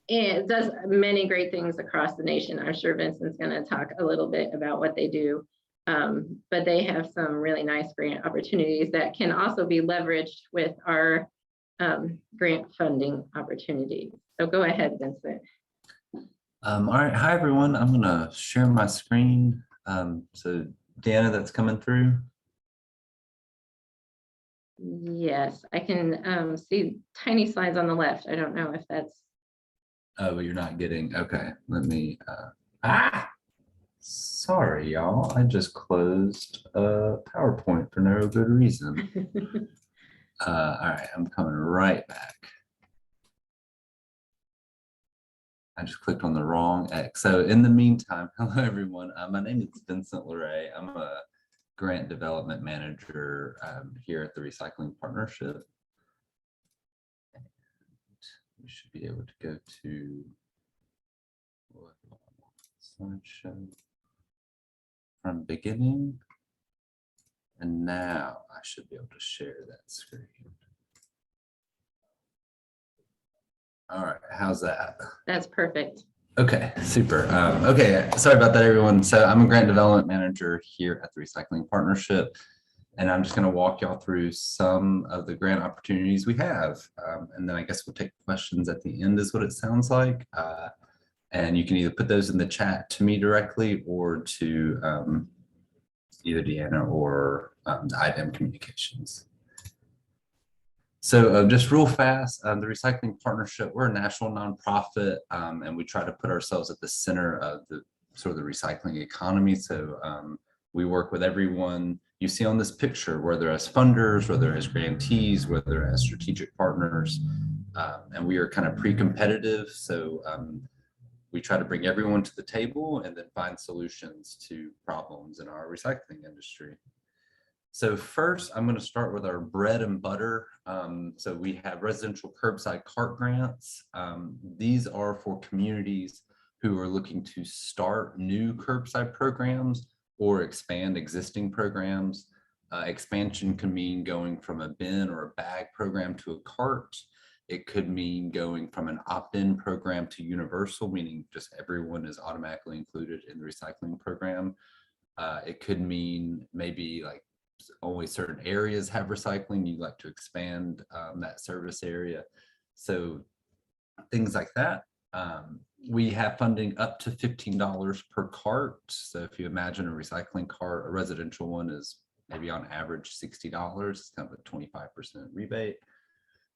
It does many great things across the nation. I'm sure Vincent's going to talk a little bit about what they do, but they have some really nice grant opportunities that can also be leveraged with our grant funding opportunities. So go ahead, Vincent. All right, hi everyone. I'm going to share my screen. So Deanna, that's coming through. Yes, I can see tiny slides on the left. I don't know if that's. Oh, but you're not getting, okay. Let me, sorry, y'all. I just closed PowerPoint for no good reason. All right, I'm coming right back. I just clicked on the wrong X. So in the meantime, hello everyone. My name is Vincent Luray. I'm a grant development manager here at the Recycling Partnership. And we should be able to go to slideshow from beginning. And now I should be able to share that screen. All right, how's that? That's perfect. Okay, super. Okay, sorry about that, everyone. So I'm a grant development manager here at the Recycling Partnership, and I'm just going to walk y'all through some of the grant opportunities we have. And then I guess we'll take questions at the end is what it sounds like. And you can either put those in the chat to me directly or to either Deanna or the IDEM Communications. So just real fast, the Recycling Partnership, we're a national nonprofit, and we try to put ourselves at the center of the sort of the recycling economy. So we work with everyone you see on this picture, whether as funders, whether as grantees, whether as strategic partners, and we are kind of pre-competitive. So we try to bring everyone to the table and then find solutions to problems in our recycling industry. So first, I'm going to start with our bread and butter. So we have residential curbside cart grants. These are for communities who are looking to start new curbside programs or expand existing programs. Expansion can mean going from a bin or a bag program to a cart. It could mean going from an opt-in program to universal, meaning just everyone is automatically included in the recycling program. It could mean maybe like only certain areas have recycling, you'd like to expand that service area. So things like that. We have funding up to $15 per cart. So if you imagine a recycling cart, a residential one is maybe on average $60. It's kind of a 25% rebate.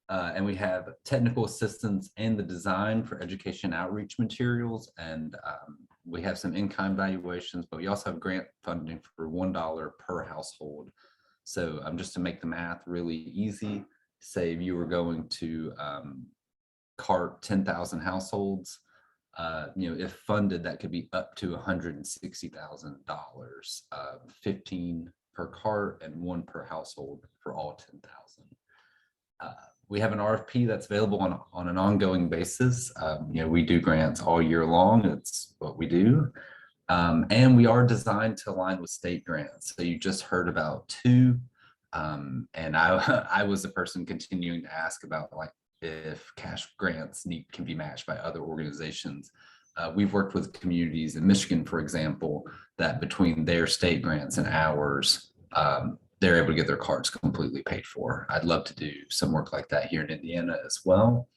And we have technical assistance and the design for education outreach materials. And we have some in-kind valuations, but we also have grant funding for $1 per household. So just to make the math really easy, say if you were going to cart 10,000 households, if funded, that could be up to $160,000, 15 per cart and 1 per household for all 10,000. We have an RFP that's available on an ongoing basis. We do grants all year long. It's what we do. And we are designed to align with state grants. So you just heard about 2. And I was the person continuing to ask about like if cash grants can be matched by other organizations. We've worked with communities in Michigan, for example, that between their state grants and ours, they're able to get their carts completely paid for. I'd love to do some work like that here in Indiana as well.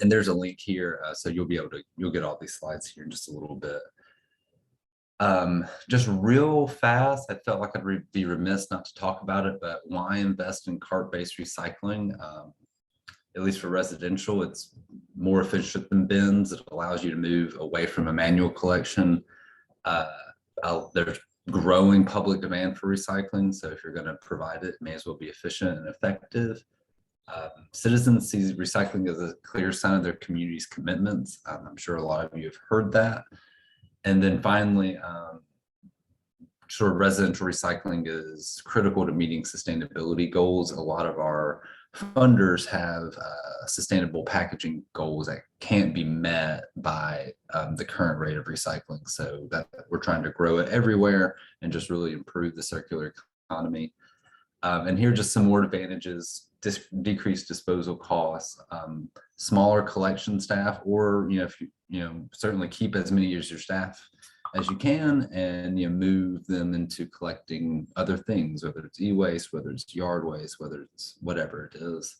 And there's a link here, so you'll get all these slides here in just a little bit. Just real fast, I felt like I'd be remiss not to talk about it, but why invest in cart-based recycling? At least for residential, it's more efficient than bins. It allows you to move away from a manual collection. There's growing public demand for recycling, so if you're going to provide it, it may as well be efficient and effective. Citizens see recycling as a clear sign of their community's commitments. I'm sure a lot of you have heard that. And then finally, sort of residential recycling is critical to meeting sustainability goals. A lot of our funders have sustainable packaging goals that can't be met by the current rate of recycling. So that we're trying to grow it everywhere and just really improve the circular economy. And here are just some more advantages: decreased disposal costs, smaller collection staff, or if you certainly keep as many as your staff as you can, and move them into collecting other things, whether it's e-waste, whether it's yard waste, whether it's whatever it is.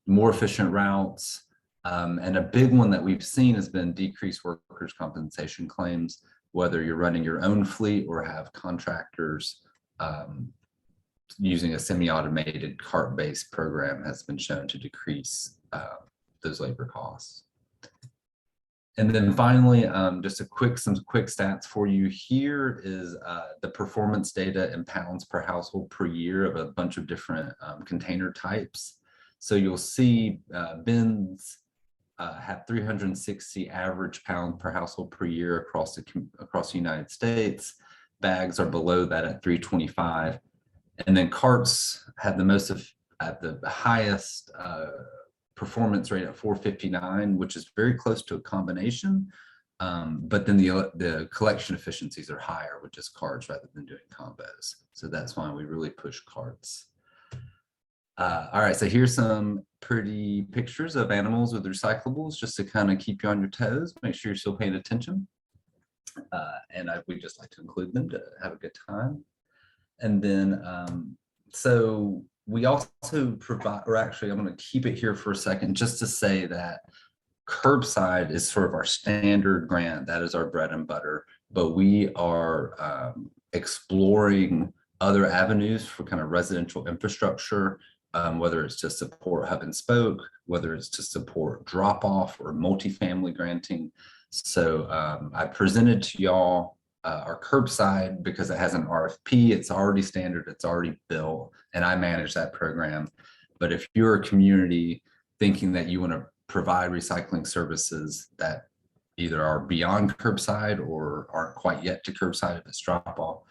More efficient routes, and a big one that we've seen has been decreased workers' compensation claims, whether you're running your own fleet or have contractors. Using a semi-automated cart-based program has been shown to decrease those labor costs. And then finally, just some quick stats for you. Here is the performance data in pounds per household per year of a bunch of different container types. So you'll see bins have 360 average pounds per household per year across the United States. Bags are below that at 325. And then carts have at the highest performance rate at 459, which is very close to a combination. But then the collection efficiencies are higher with just carts rather than doing combos. So that's why we really push carts. All right, so here's some pretty pictures of animals with recyclables, just to kind of keep you on your toes, make sure you're still paying attention. And we just like to include them to have a good time. And then, so we also provide, or actually I'm going to keep it here for a second, just to say that curbside is sort of our standard grant. That is our bread and butter, but we are exploring other avenues for kind of residential infrastructure, whether it's to support hub and spoke, whether it's to support drop off or multifamily granting. So I presented to y'all our curbside because it has an RFP. It's already standard, it's already built, and I manage that program. But if you're a community thinking that you want to provide recycling services that either are beyond curbside or aren't quite yet to curbside if it's drop off,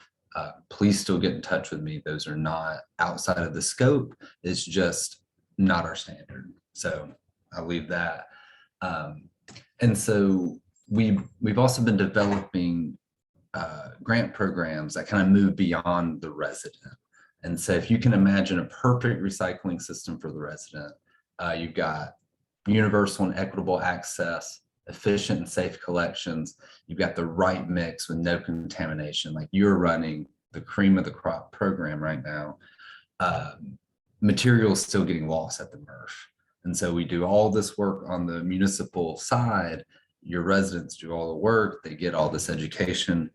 please still get in touch with me. Those are not outside of the scope. It's just not our standard. So I'll leave that. And so we've also been developing grant programs that kind of move beyond the resident. And so if you can imagine a perfect recycling system for the resident, you've got universal and equitable access, efficient and safe collections. You've got the right mix with no contamination. Like you're running the cream of the crop program right now. Materials still getting lost at the MRF. And so we do all this work on the municipal side. Your residents do all the work, they get all this education,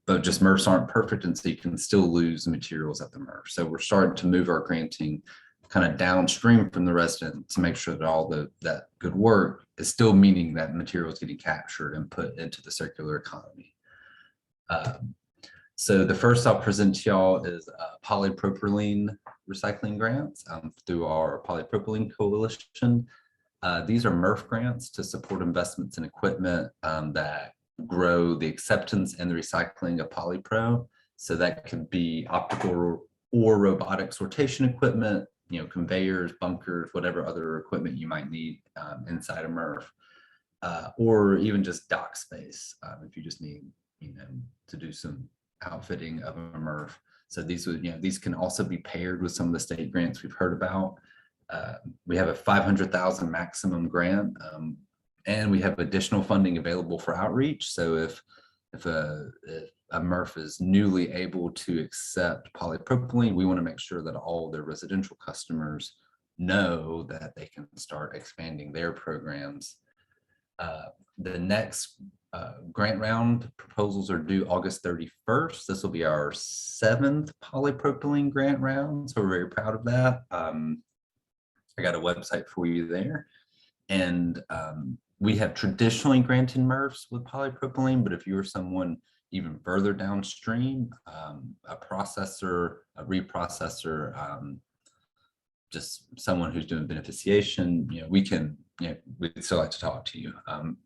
but just MRFs aren't perfect, and so you can still lose materials at the MRF. So we're starting to move our granting kind of downstream from the resident to make sure that all that good work is still meaning that material is getting captured and put into the circular economy. So the first I'll present to y'all is polypropylene recycling grants through our polypropylene coalition. These are MRF grants to support investments in equipment that grow the acceptance and the recycling of polypro. So that could be optical or robotic sortation equipment, conveyors, bunkers, whatever other equipment you might need inside a MRF, or even just dock space if you just need, to do some outfitting of a MRF. So these can also be paired with some of the state grants we've heard about. We have a $500,000 maximum grant, and we have additional funding available for outreach. So if a MRF is newly able to accept polypropylene, we want to make sure that all their residential customers know that they can start expanding their programs. The next grant round proposals are due August 31st. This will be our 7th polypropylene grant round, so we're very proud of that. I got a website for you there. And we have traditionally granted MRFs with polypropylene, but if you're someone even further downstream, a processor, a reprocessor, just someone who's doing beneficiation, we'd still like to talk to you.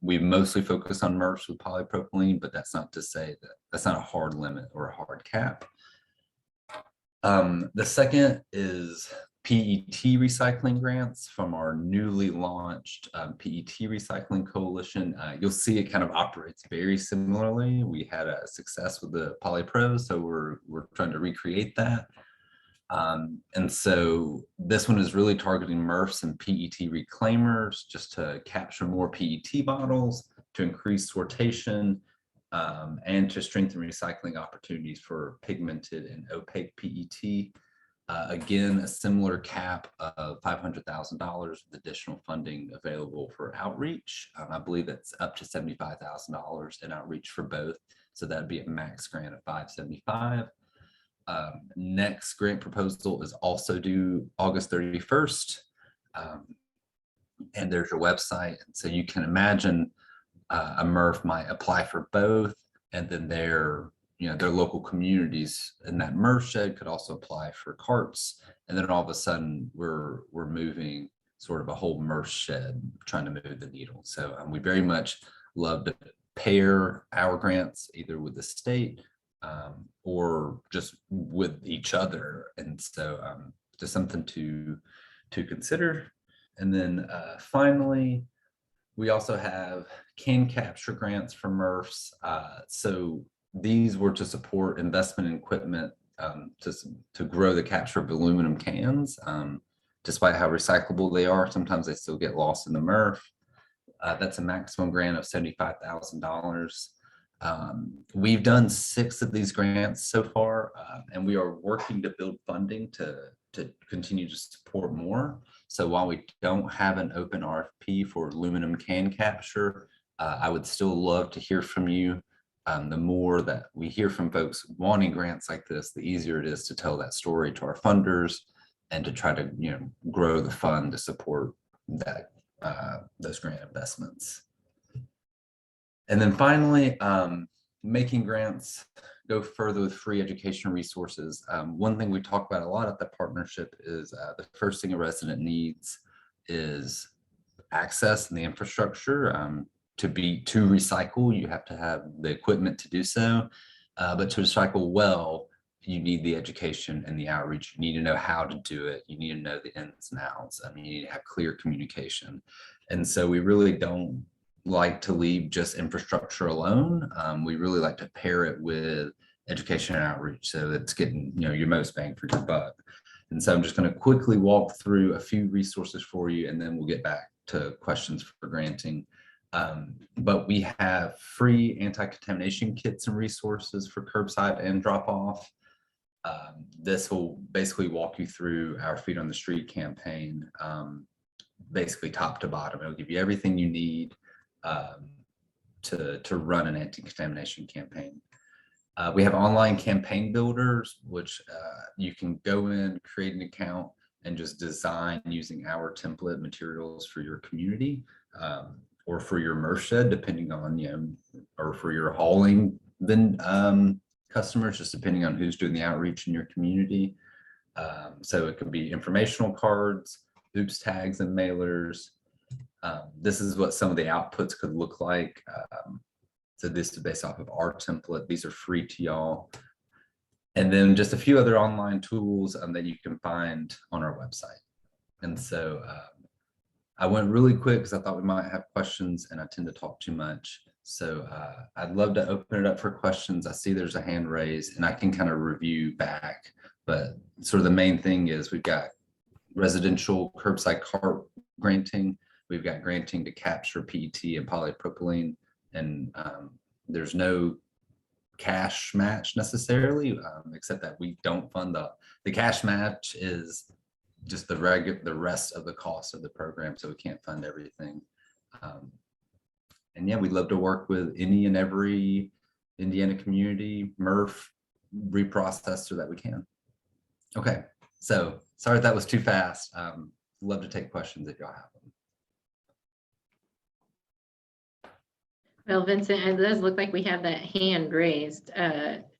We mostly focus on MRFs with polypropylene, but that's not to say that that's not a hard limit or a hard cap. The second is PET recycling grants from our newly launched PET recycling coalition. You'll see it kind of operates very similarly. We had a success with the PolyPro, so we're trying to recreate that. And so this one is really targeting MRFs and PET reclaimers just to capture more PET bottles, to increase sortation, and to strengthen recycling opportunities for pigmented and opaque PET. Again, a similar cap of $500,000 with additional funding available for outreach. I believe that's up to $75,000 in outreach for both. So that'd be a max grant of $575,000. Next grant proposal is also due August 31st. And there's your website. And so you can imagine a MRF might apply for both, and then their local communities in that MRF shed could also apply for carts. And then all of a sudden we're moving sort of a whole MRF shed, trying to move the needle. So we very much love to pair our grants either with the state or just with each other. And so just something to consider. And then finally, we also have can capture grants for MRFs. So these were to support investment in equipment to grow the capture of aluminum cans. Despite how recyclable they are, sometimes they still get lost in the MRF. That's a maximum grant of $75,000. We've done 6 of these grants so far, and we are working to build funding to continue to support more. So while we don't have an open RFP for aluminum can capture, I would still love to hear from you. The more that we hear from folks wanting grants like this, the easier it is to tell that story to our funders and to try to grow the fund to support that those grant investments. And then finally, making grants go further with free education resources. One thing we talk about a lot at the partnership is the first thing a resident needs is access and the infrastructure. To recycle, you have to have the equipment to do so, but to recycle well, you need the education and the outreach. You need to know how to do it. You need to know the ins and outs. You need to have clear communication. And so we really don't like to leave just infrastructure alone. We really like to pair it with education and outreach, so that's getting your most bang for your buck. And so I'm just going to quickly walk through a few resources for you, and then we'll get back to questions for granting. But we have free anti-contamination kits and resources for curbside and drop-off. This will basically walk you through our Feet on the Street campaign, basically top to bottom. It'll give you everything you need to run an anti-contamination campaign. We have online campaign builders, which you can go in, create an account, and just design using our template materials for your community. Or for your MRF shed, depending on, or for your hauling customers, just depending on who's doing the outreach in your community. So it could be informational cards, oops tags and mailers. This is what some of the outputs could look like. So this is based off of our template. These are free to y'all. And then just a few other online tools that you can find on our website. And so I went really quick because I thought we might have questions, and I tend to talk too much. So I'd love to open it up for questions. I see there's a hand raised, and I can kind of review back. But sort of the main thing is we've got residential curbside cart granting. We've got granting to capture PET and polypropylene, and there's no cash match necessarily, except that we don't fund the cash match is just the rest of the cost of the program, so we can't fund everything. And yeah, we'd love to work with any and every Indiana community, MRF, reprocessor that we can. Okay, so sorry if that was too fast. Love to take questions if y'all have them. Well, Vincent, it does look like we have that hand raised.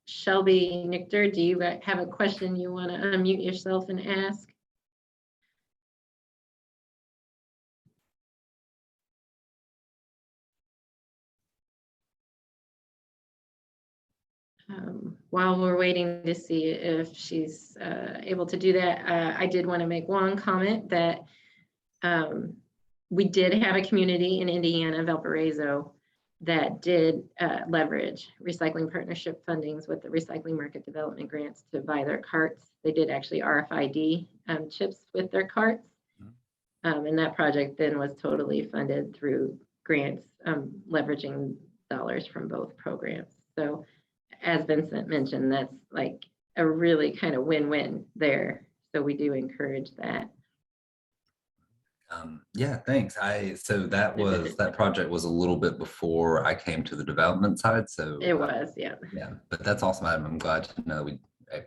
Shelby Nichter, do you have a question you want to unmute yourself and ask? While we're waiting to see if she's able to do that, I did want to make one comment that we did have a community in Indiana, Valparaiso, that did leverage recycling partnership fundings with the recycling market development grants to buy their carts. They did actually RFID chips with their carts. And that project then was totally funded through grants, leveraging dollars from both programs. So as Vincent mentioned, that's like a really kind of win-win there. So we do encourage that. Yeah, thanks. So that project was a little bit before I came to the development side. So It was, yeah. Yeah, but that's awesome. I'm glad to know we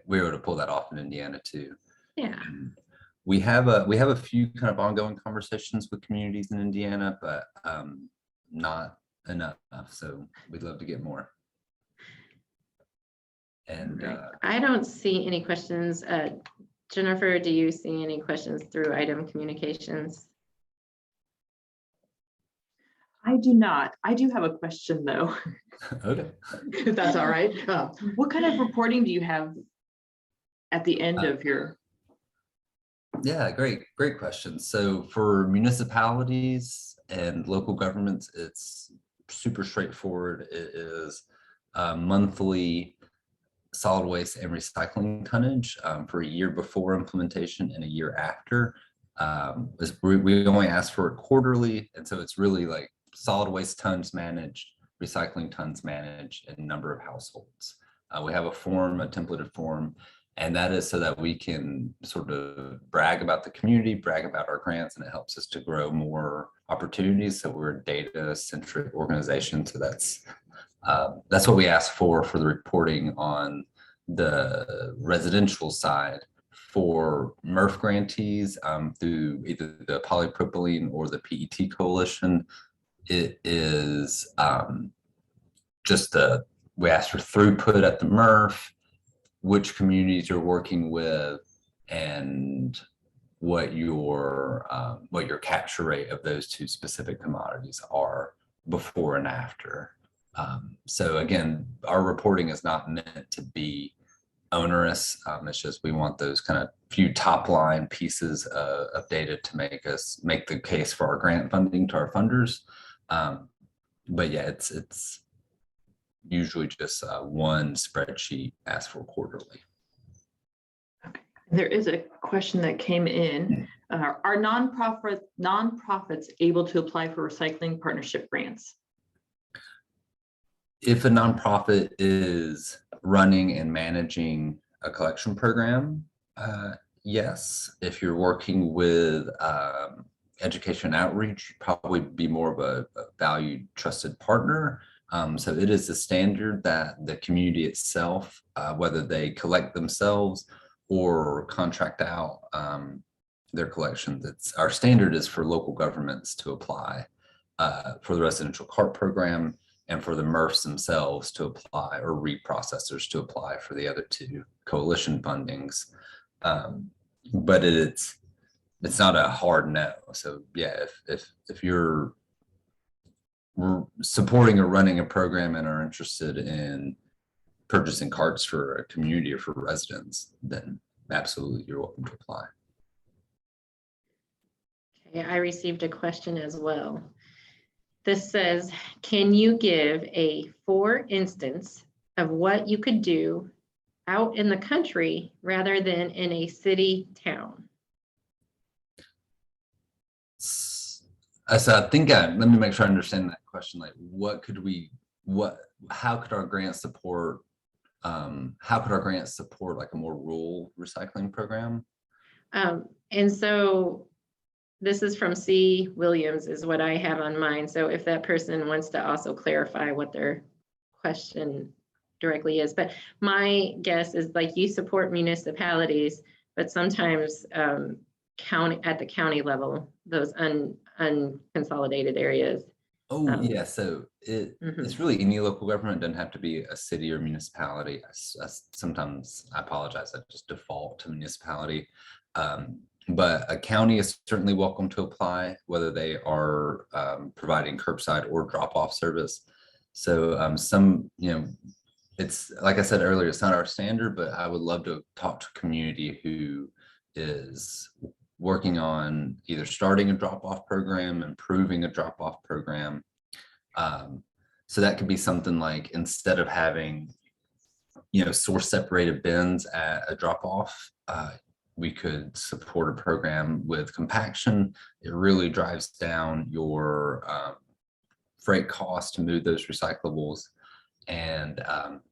were able to pull that off in Indiana too. Yeah. We have a few kind of ongoing conversations with communities in Indiana, but not enough. So we'd love to get more. And right. I don't see any questions. Jennifer, do you see any questions through item communications? I do not. I do have a question though. Okay. If that's all right. What kind of reporting do you have at the end of your? Yeah, great question. So for municipalities and local governments, it's super straightforward. It is monthly solid waste and recycling tonnage for a year before implementation and a year after. We only ask for it quarterly, and so it's really like solid waste tons managed, recycling tons managed, and number of households. We have a templated form, and that is so that we can sort of brag about the community, brag about our grants, and it helps us to grow more opportunities. So we're a data-centric organization. So that's what we ask for the reporting on the residential side. For MRF grantees through either the polypropylene or the PET coalition, it is we ask for throughput at the MRF, which communities you're working with, and what your capture rate of those two specific commodities are before and after. So again, our reporting is not meant to be onerous. It's just we want those kind of few top line pieces of data to make the case for our grant funding to our funders. But yeah, it's usually just one spreadsheet asked for quarterly. Okay. There is a question that came in. Are nonprofits able to apply for recycling partnership grants? If a nonprofit is running and managing a collection program, yes. If you're working with education outreach, probably be more of a valued, trusted partner. So it is a standard that the community itself, whether they collect themselves or contract out their collections, our standard is for local governments to apply for the residential cart program, and for the MRFs themselves to apply, or reprocessors to apply for the other two coalition fundings. But it's not a hard no. So yeah, if you're supporting or running a program and are interested in purchasing carts for a community or for residents, then absolutely you're welcome to apply. Okay, I received a question as well. This says, can you give a for instance of what you could do out in the country rather than in a city town? So I think let me make sure I understand that question. Like, how could our grants support like a more rural recycling program? And so this is from C. Williams is what I have on mine. So if that person wants to also clarify what their question directly is, but my guess is like you support municipalities, but sometimes at the county level, those unconsolidated areas. Oh, yeah. So it's really any local government. Doesn't have to be a city or municipality. Sometimes I apologize. I just default to municipality. But a county is certainly welcome to apply, whether they are providing curbside or drop-off service. So it's like I said earlier, it's not our standard, but I would love to talk to a community who is working on either starting a drop-off program, improving a drop-off program. So that could be something like, instead of having, source separated bins at a drop-off, we could support a program with compaction. It really drives down your freight cost to move those recyclables, and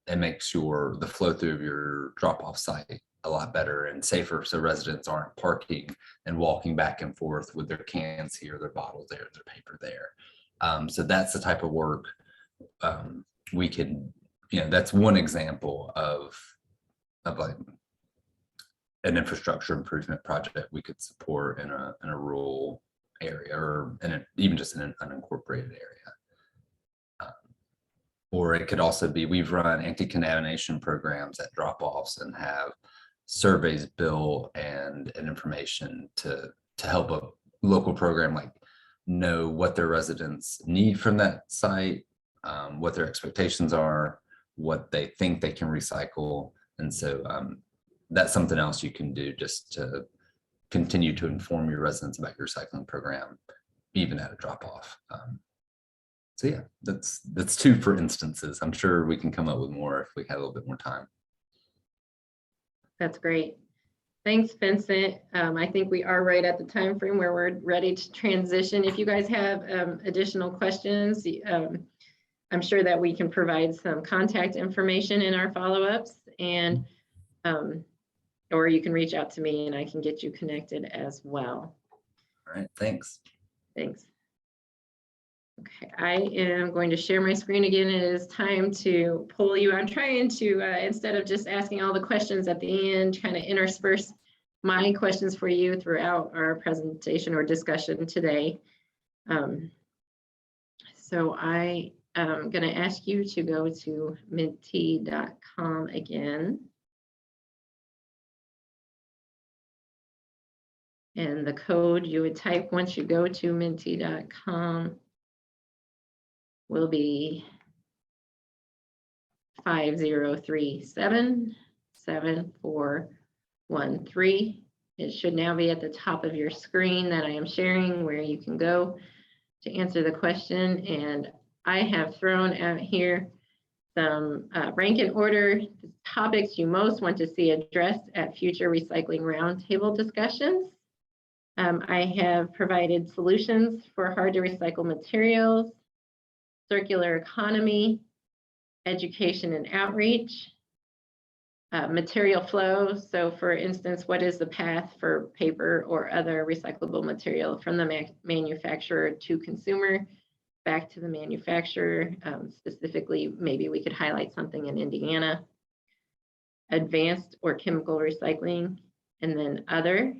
it makes the flow through of your drop-off site a lot better and safer, so residents aren't parking and walking back and forth with their cans here, their bottles there, their paper there. So that's the type of work we can, that's one example of like an infrastructure improvement project we could support in a rural area, or even just in an unincorporated area. Or it could also be, we've run anti-contamination programs at drop-offs and have surveys built and information to help a local program like know what their residents need from that site, what their expectations are, what they think they can recycle. And so that's something else you can do just to continue to inform your residents about your recycling program, even at a drop-off. So yeah, that's two for instances. I'm sure we can come up with more if we had a little bit more time. That's great. Thanks, Vincent. I think we are right at the time frame where we're ready to transition. If you guys have additional questions, I'm sure that we can provide some contact information in our follow-ups, and or you can reach out to me and I can get you connected as well. All right, thanks. Thanks. Okay, I am going to share my screen again. It is time to poll you. I'm trying to, instead of just asking all the questions at the end, kind of intersperse my questions for you throughout our presentation or discussion today. So I am going to ask you to go to menti.com again. And the code you would type once you go to menti.com will be 50377413. It should now be at the top of your screen that I am sharing, where you can go to answer the question. And I have thrown out here some rank and order topics you most want to see addressed at future recycling roundtable discussions. I have provided solutions for hard to recycle materials, circular economy, education and outreach, material flow. So for instance, what is the path for paper or other recyclable material from the manufacturer to consumer, back to the manufacturer? Specifically, maybe we could highlight something in Indiana. Advanced or chemical recycling, and then other.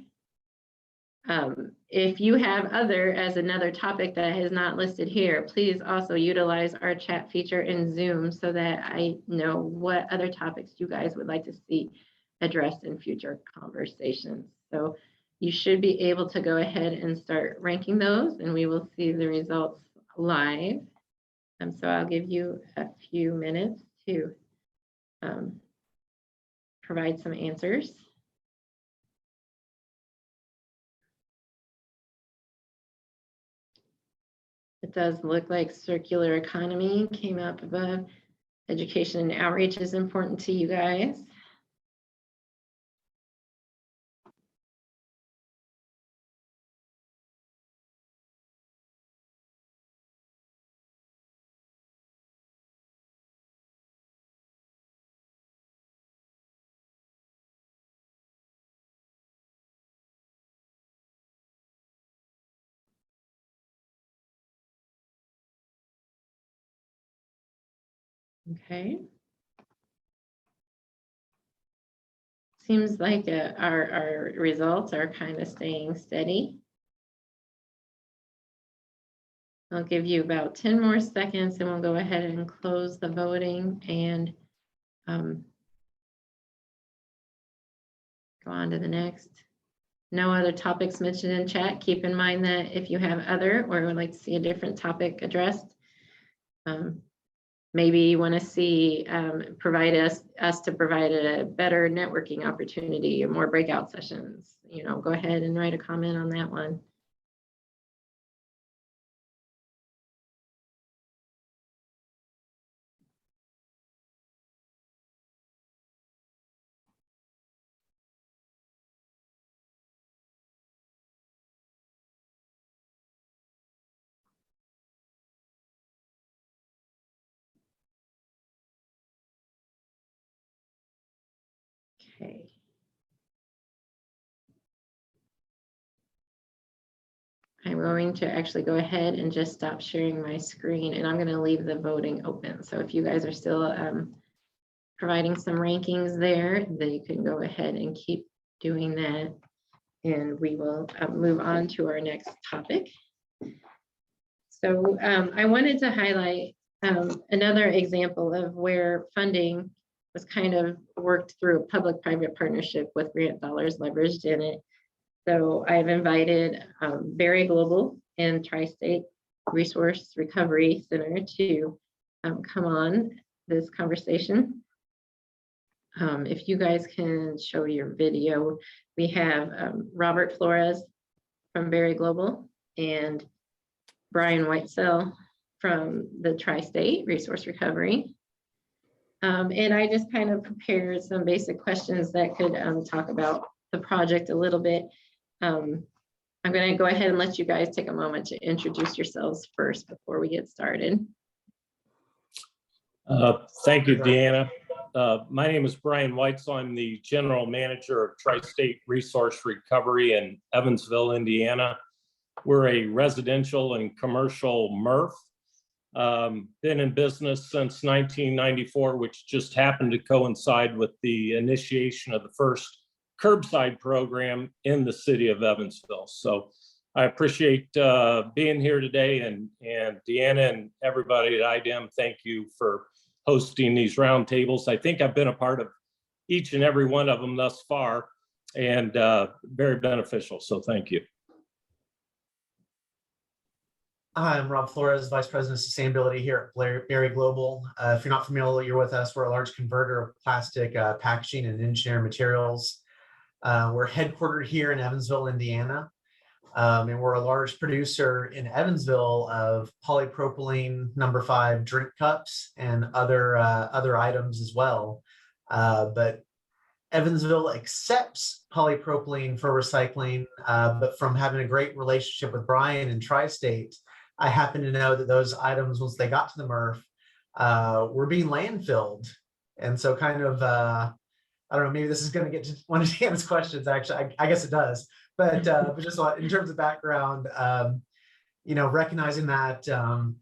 If you have other as another topic that is not listed here, please also utilize our chat feature in Zoom so that I know what other topics you guys would like to see addressed in future conversations. So you should be able to go ahead and start ranking those, and we will see the results live. So I'll give you a few minutes to provide some answers. It does look like circular economy came up above. Education and outreach is important to you guys. Okay. Seems like our results are kind of staying steady. I'll give you about 10 more seconds and we'll go ahead and close the voting and go on to the next. No other topics mentioned in chat. Keep in mind that if you have other or would like to see a different topic addressed, maybe you want to see provide us to provide a better networking opportunity or more breakout sessions, you know, go ahead and write a comment on that one. Okay. I'm going to actually go ahead and just stop sharing my screen and I'm going to leave the voting open. So if you guys are still providing some rankings there, then you can go ahead and keep doing that. And we will move on to our next topic. So I wanted to highlight another example of where funding was kind of worked through a public-private partnership with grant dollars leveraged in it. So I've invited Berry Global and Tri-State Resource Recovery Center to come on this conversation. If you guys can show your video, we have Robert Flores from Berry Global and Brian Whitesell from the Tri-State Resource Recovery. And I just kind of prepared some basic questions that could talk about the project a little bit. I'm going to go ahead and let you guys take a moment to introduce yourselves first before we get started. Thank you, Deanna. My name is Brian Whitesell. I'm the General Manager of Tri-State Resource Recovery in Evansville, Indiana. We're a residential and commercial MRF. Been in business since 1994, which just happened to coincide with the initiation of the first curbside program in the city of Evansville. So I appreciate being here today, and Deanna and everybody at IDEM, thank you for hosting these roundtables. I think I've been a part of each and every one of them thus far, and very beneficial, so thank you. Hi, I'm Rob Flores, Vice President of Sustainability here at Berry Global. If you're not familiar with us, we're a large converter of plastic packaging and engineered materials. We're headquartered here in Evansville, Indiana, and we're a large producer in Evansville of polypropylene No. 5 drink cups and other items as well. But Evansville accepts polypropylene for recycling, but from having a great relationship with Brian and Tri-State, I happen to know that those items, once they got to the MRF, were being landfilled. And so kind of, I don't know, maybe this is going to get to one of Deanna's questions, actually. I guess it does. But just in terms of background, you know, recognizing that and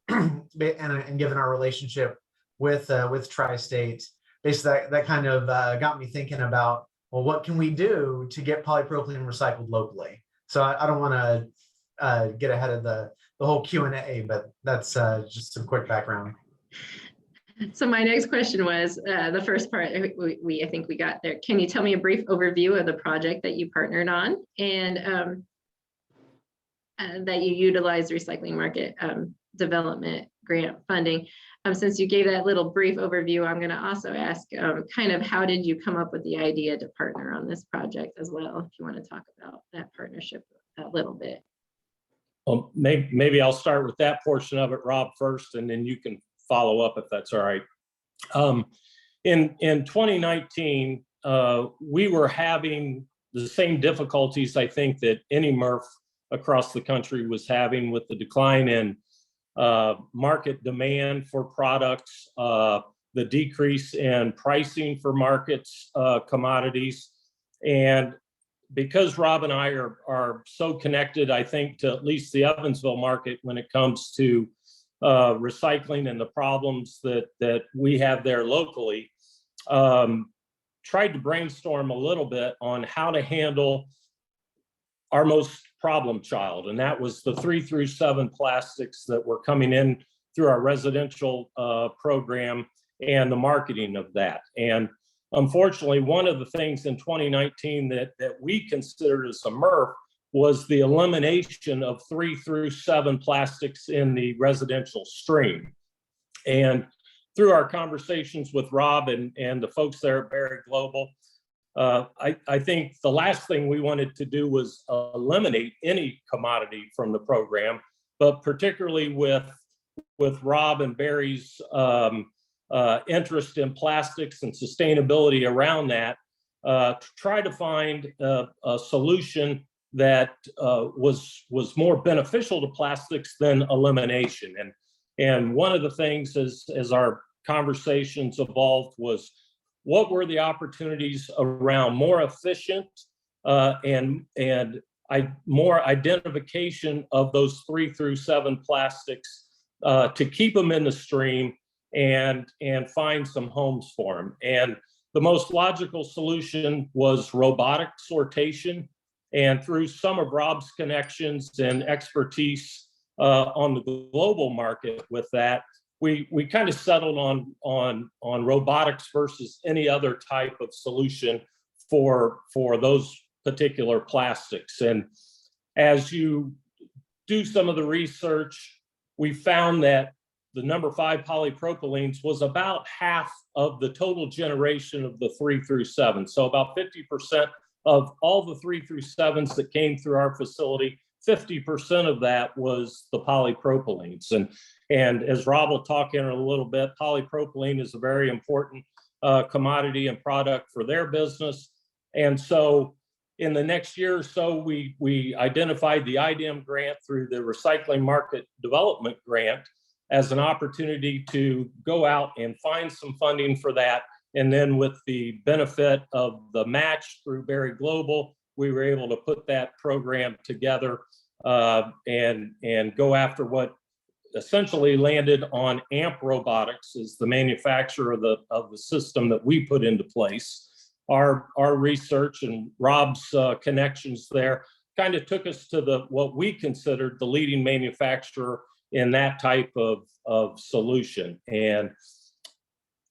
given our relationship with Tri-State, basically that kind of got me thinking about, well, what can we do to get polypropylene recycled locally? So I don't want to get ahead of the whole Q&A, but that's just some quick background. So my next question was the first part I think we got there. Can you tell me a brief overview of the project that you partnered on and that you utilized recycling market development grant funding? Since you gave that little brief overview, I'm going to also ask kind of how did you come up with the idea to partner on this project as well, if you want to talk about that partnership a little bit. Well, maybe I'll start with that portion of it, Rob, first, and then you can follow up if that's all right. In 2019, we were having the same difficulties, I think, that any MRF across the country was having with the decline in market demand for products, the decrease in pricing for markets, commodities. And because Rob and I are so connected, I think, to at least the Evansville market when it comes to recycling and the problems that we have there locally, tried to brainstorm a little bit on how to handle our most problem child, and that was the 3 through 7 plastics that were coming in through our residential program and the marketing of that. And unfortunately, one of the things in 2019 that we considered as a MRF was the elimination of 3 through 7 plastics in the residential stream. And through our conversations with Rob and the folks there at Berry Global, I think the last thing we wanted to do was eliminate any commodity from the program, but particularly with Rob and Barry's interest in plastics and sustainability around that, to try to find a solution that was more beneficial to plastics than elimination. And one of the things as our conversations evolved was, what were the opportunities around more efficient and more identification of those 3 through 7 plastics to keep them in the stream and find some homes for them. And the most logical solution was robotic sortation. And through some of Rob's connections and expertise on the global market with that, we kind of settled on robotics versus any other type of solution for those particular plastics. And as you do some of the research, we found that the number 5 polypropylenes was about half of the total generation of the 3 through 7. So about 50% of all the 3 through 7s that came through our facility, 50% of that was the polypropylenes. And as Rob will talk in a little bit, polypropylene is a very important commodity and product for their business. And so in the next year or so, we identified the IDEM grant through the Recycling Market Development Grant as an opportunity to go out and find some funding for that. And then with the benefit of the match through Berry Global, we were able to put that program together and go after what essentially landed on AMP Robotics as the manufacturer of the system that we put into place. Our research and Rob's connections there kind of took us to what we considered the leading manufacturer in that type of solution. And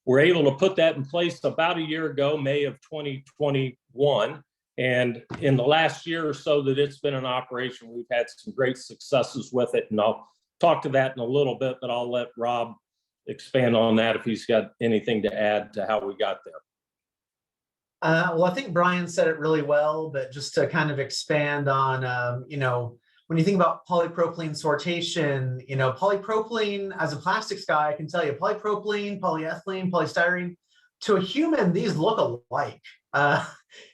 we're able to put that in place about a year ago, May of 2021. And in the last year or so that it's been in operation, we've had some great successes with it. And I'll talk to that in a little bit, but I'll let Rob expand on that if he's got anything to add to how we got there. Well, I think Brian said it really well, but just to kind of expand on, when you think about polypropylene sortation, polypropylene, as a plastics guy, I can tell you polypropylene, polyethylene, polystyrene, to a human, these look alike.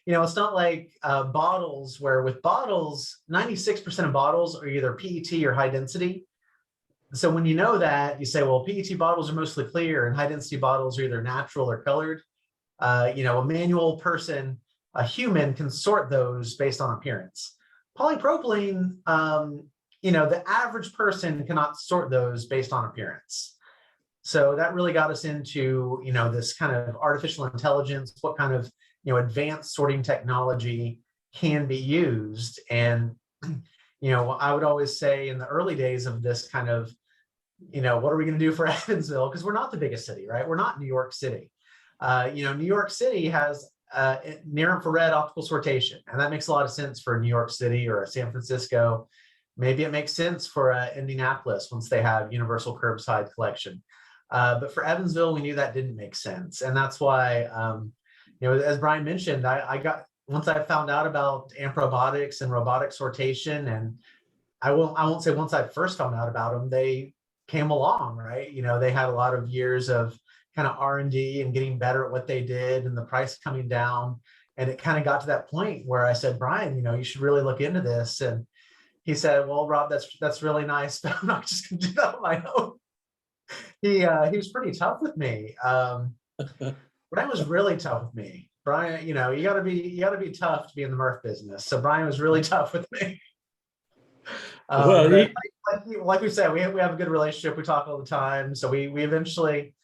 It's not like bottles, where with bottles, 96% of bottles are either PET or high density. So when you know that, you say, well, PET bottles are mostly clear and high density bottles are either natural or colored. A manual person, a human, can sort those based on appearance. Polypropylene, the average person cannot sort those based on appearance. So that really got us into, this kind of artificial intelligence, what kind of, advanced sorting technology can be used. And, I would always say in the early days of this kind of, what are we going to do for Evansville? Because we're not the biggest city, right? We're not New York City. New York City has near infrared optical sortation, and that makes a lot of sense for New York City or San Francisco. Maybe it makes sense for Indianapolis once they have universal curbside collection. But for Evansville, we knew that didn't make sense. And that's why, as Brian mentioned, once I found out about AMP Robotics and robotic sortation, and I won't say once I first found out about them, they came along, right? They had a lot of years of kind of R&D and getting better at what they did, and the price coming down. And it kind of got to that point where I said, Brian, you should really look into this. And he said, well, Rob, that's really nice, but I'm not just going to do that on my own. He was pretty tough with me. Brian was really tough with me. Brian, you gotta be tough to be in the MRF business. So Brian was really tough with me. Well, But like we said, we have a good relationship. We talk all the time. So we eventually,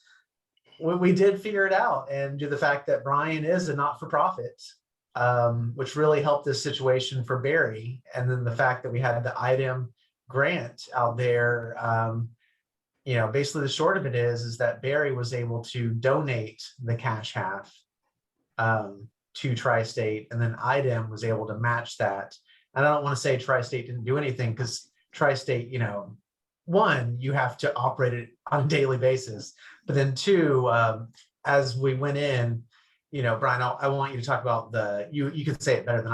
we did figure it out, and due to the fact that Brian is a not-for-profit, which really helped this situation for Barry. And then the fact that we had the item grant out there, basically the short of it is that Barry was able to donate the cash half to Tri-State, and then IDEM was able to match that. And I don't want to say Tri-State didn't do anything, because Tri-State, one, you have to operate it on a daily basis, but then two, as we went in, Brian, I want you to talk about you can say it better than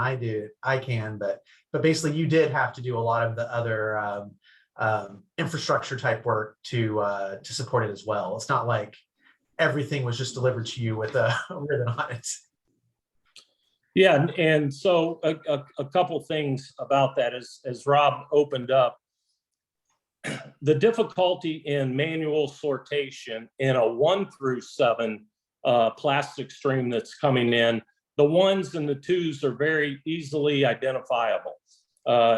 I can, but basically you did have to do a lot of the other infrastructure type work to support it as well. It's not like everything was just delivered to you with a ribbon on it. yeah, and so a couple things about that as Rob opened up. The difficulty in manual sortation in a 1 through 7 plastic stream that's coming in, the 1s and the 2s are very easily identifiable.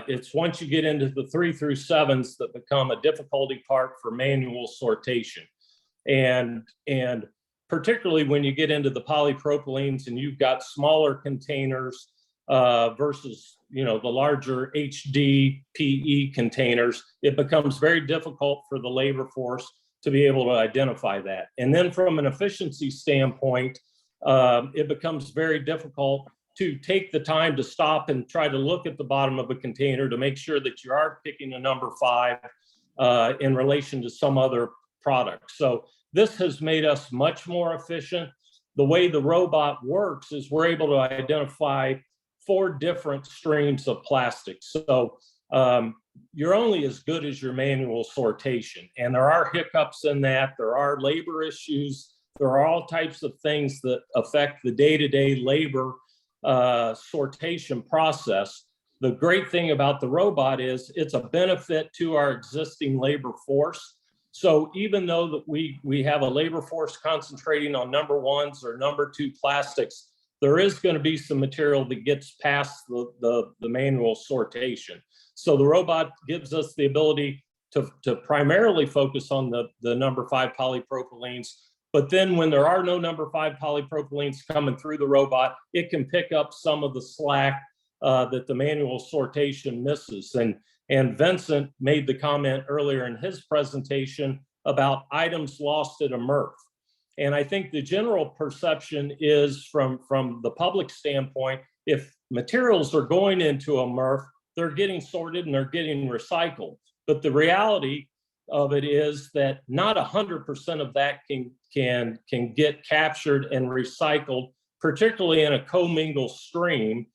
It's once you get into the 3 through 7s that become a difficulty part for manual sortation. And particularly when you get into the polypropylenes and you've got smaller containers versus the larger HDPE containers, it becomes very difficult for the labor force to be able to identify that. And then from an efficiency standpoint, it becomes very difficult to take the time to stop and try to look at the bottom of a container to make sure that you are picking a number 5 in relation to some other product. So this has made us much more efficient. The way the robot works is we're able to identify 4 different streams of plastic. So you're only as good as your manual sortation. And there are hiccups in that. There are labor issues. There are all types of things that affect the day-to-day labor sortation process. The great thing about the robot is it's a benefit to our existing labor force. So even though that we have a labor force concentrating on number 1s or number 2 plastics, there is going to be some material that gets past the manual sortation. So the robot gives us the ability to primarily focus on the number 5 polypropylenes. But then when there are no number 5 polypropylenes coming through the robot, it can pick up some of the slack that the manual sortation misses. And Vincent made the comment earlier in his presentation about items lost at a MRF. And I think the general perception is from the public standpoint, if materials are going into a MRF, they're getting sorted and they're getting recycled. But the reality of it is that not 100% of that can get captured and recycled, particularly in a commingled stream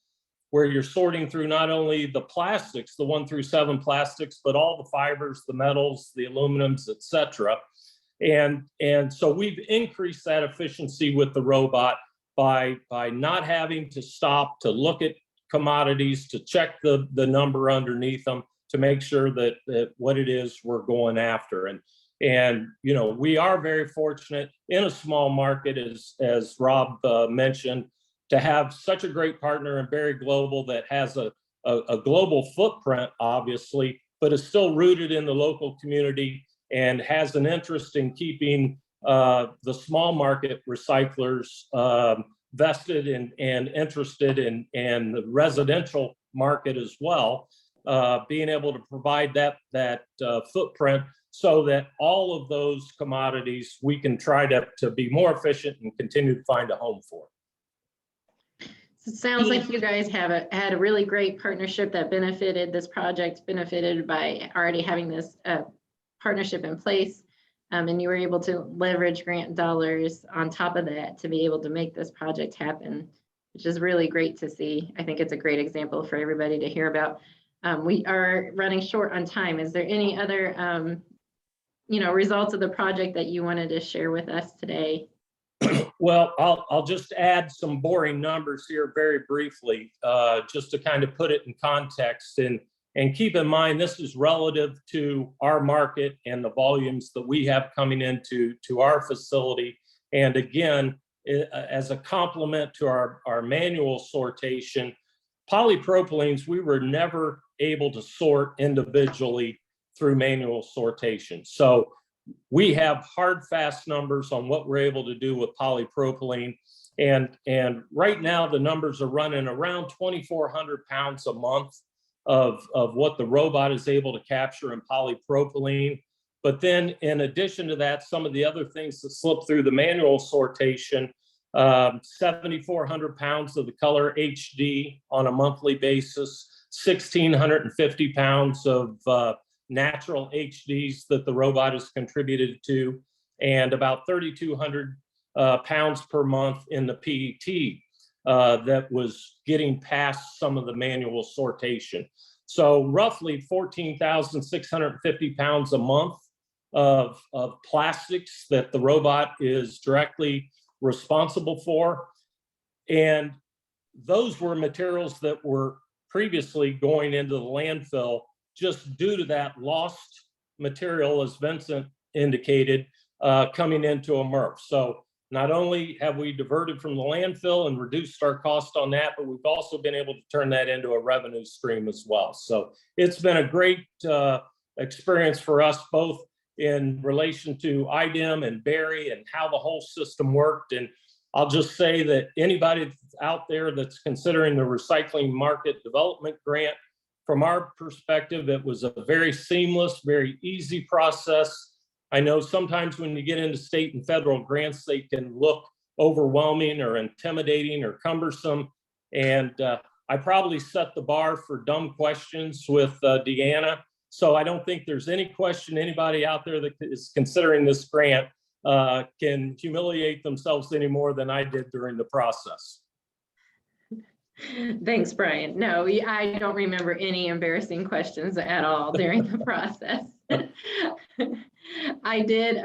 where you're sorting through not only the plastics, the 1 through 7 plastics, but all the fibers, the metals, the aluminums, et cetera. And so we've increased that efficiency with the robot by not having to stop to look at commodities, to check the number underneath them, to make sure that what it is we're going after. And we are very fortunate in a small market, as Rob mentioned, to have such a great partner in Barry Global that has a global footprint, obviously, but is still rooted in the local community and has an interest in keeping the small market recyclers vested and interested in the residential market as well, being able to provide that footprint so that all of those commodities we can try to be more efficient and continue to find a home for. It sounds like you guys had a really great partnership that benefited this project, benefited by already having this partnership in place. And you were able to leverage grant dollars on top of that to be able to make this project happen, which is really great to see. I think it's a great example for everybody to hear about. We are running short on time. Is there any other results of the project that you wanted to share with us today? Well, I'll just add some boring numbers here very briefly, just to kind of put it in context. And keep in mind, this is relative to our market and the volumes that we have coming into our facility. And again, as a complement to our manual sortation, polypropylenes, we were never able to sort individually through manual sortation. So we have hard, fast numbers on what we're able to do with polypropylene. And right now the numbers are running around 2,400 pounds a month of what the robot is able to capture in polypropylene. But then in addition to that, some of the other things that slip through the manual sortation, 7,400 pounds of the color HD on a monthly basis, 1,650 pounds of natural HDs that the robot has contributed to, and about 3,200 pounds per month in the PET that was getting past some of the manual sortation. So roughly 14,650 pounds a month of plastics that the robot is directly responsible for. And those were materials that were previously going into the landfill just due to that lost material, as Vincent indicated, coming into a MRF. So not only have we diverted from the landfill and reduced our cost on that, but we've also been able to turn that into a revenue stream as well. So it's been a great experience for us, both in relation to IDEM and Barry and how the whole system worked. And I'll just say that anybody out there that's considering the recycling market development grant, from our perspective, it was a very seamless, very easy process. I know sometimes when you get into state and federal grants, they can look overwhelming or intimidating or cumbersome. And I probably set the bar for dumb questions with Deanna. So I don't think there's any question anybody out there that is considering this grant can humiliate themselves any more than I did during the process. Thanks, Brian. No, I don't remember any embarrassing questions at all during the process. I did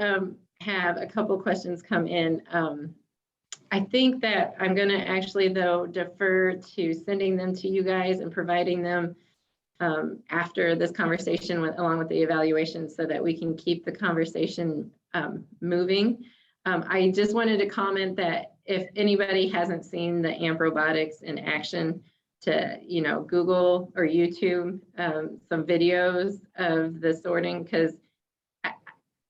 have a couple questions come in. I think that I'm going to actually, though, defer to sending them to you guys and providing them after this conversation along with the evaluation so that we can keep the conversation moving. I just wanted to comment that if anybody hasn't seen the AMP robotics in action, to Google or YouTube some videos of the sorting, because